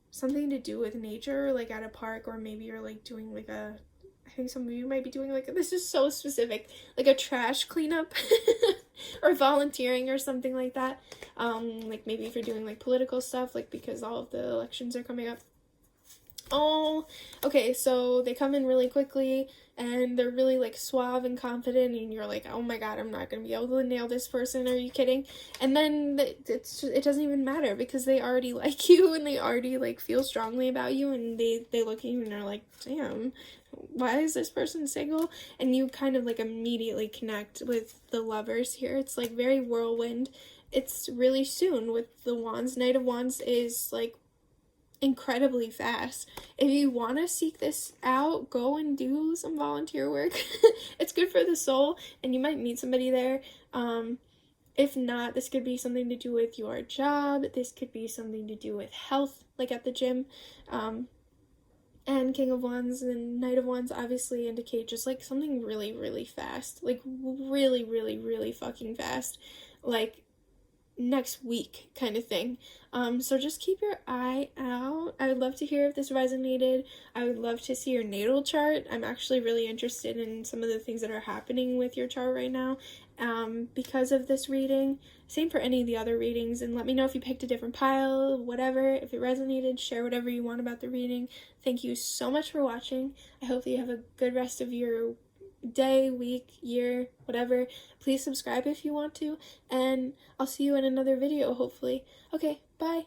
something to do with nature, like at a park, or maybe you're like doing like a, I think some of you might be doing like, this is so specific, like a trash cleanup or volunteering or something like that. Like maybe if you're doing like political stuff, like because all of the elections are coming up. Oh, okay, so they come in really quickly and they're really like suave and confident, and you're like, oh my god, I'm not gonna be able to nail this person, are you kidding? And then it doesn't even matter because they already like you and they already like feel strongly about you, and they look at you and are like, damn, why is this person single? And you kind of like immediately connect with the lovers here. It's like very whirlwind. It's really soon with the wands. Knight of Wands is like incredibly fast. If you want to seek this out, go and do some volunteer work. It's good for the soul and you might meet somebody there. If not, this could be something to do with your job. This could be something to do with health, like at the gym. And King of Wands and Knight of Wands obviously indicate just like something really, really fast, like really, really, really fucking fast, like next week kind of thing. So just keep your eye out. I would love to hear if this resonated. I would love to see your natal chart. I'm actually really interested in some of the things that are happening with your chart right now because of this reading. Same for any of the other readings, and let me know if you picked a different pile, whatever. If it resonated, share whatever you want about the reading. Thank you so much for watching. I hope that you have a good rest of your day, week, year, whatever. Please subscribe if you want to, and I'll see you in another video, hopefully. Okay, bye.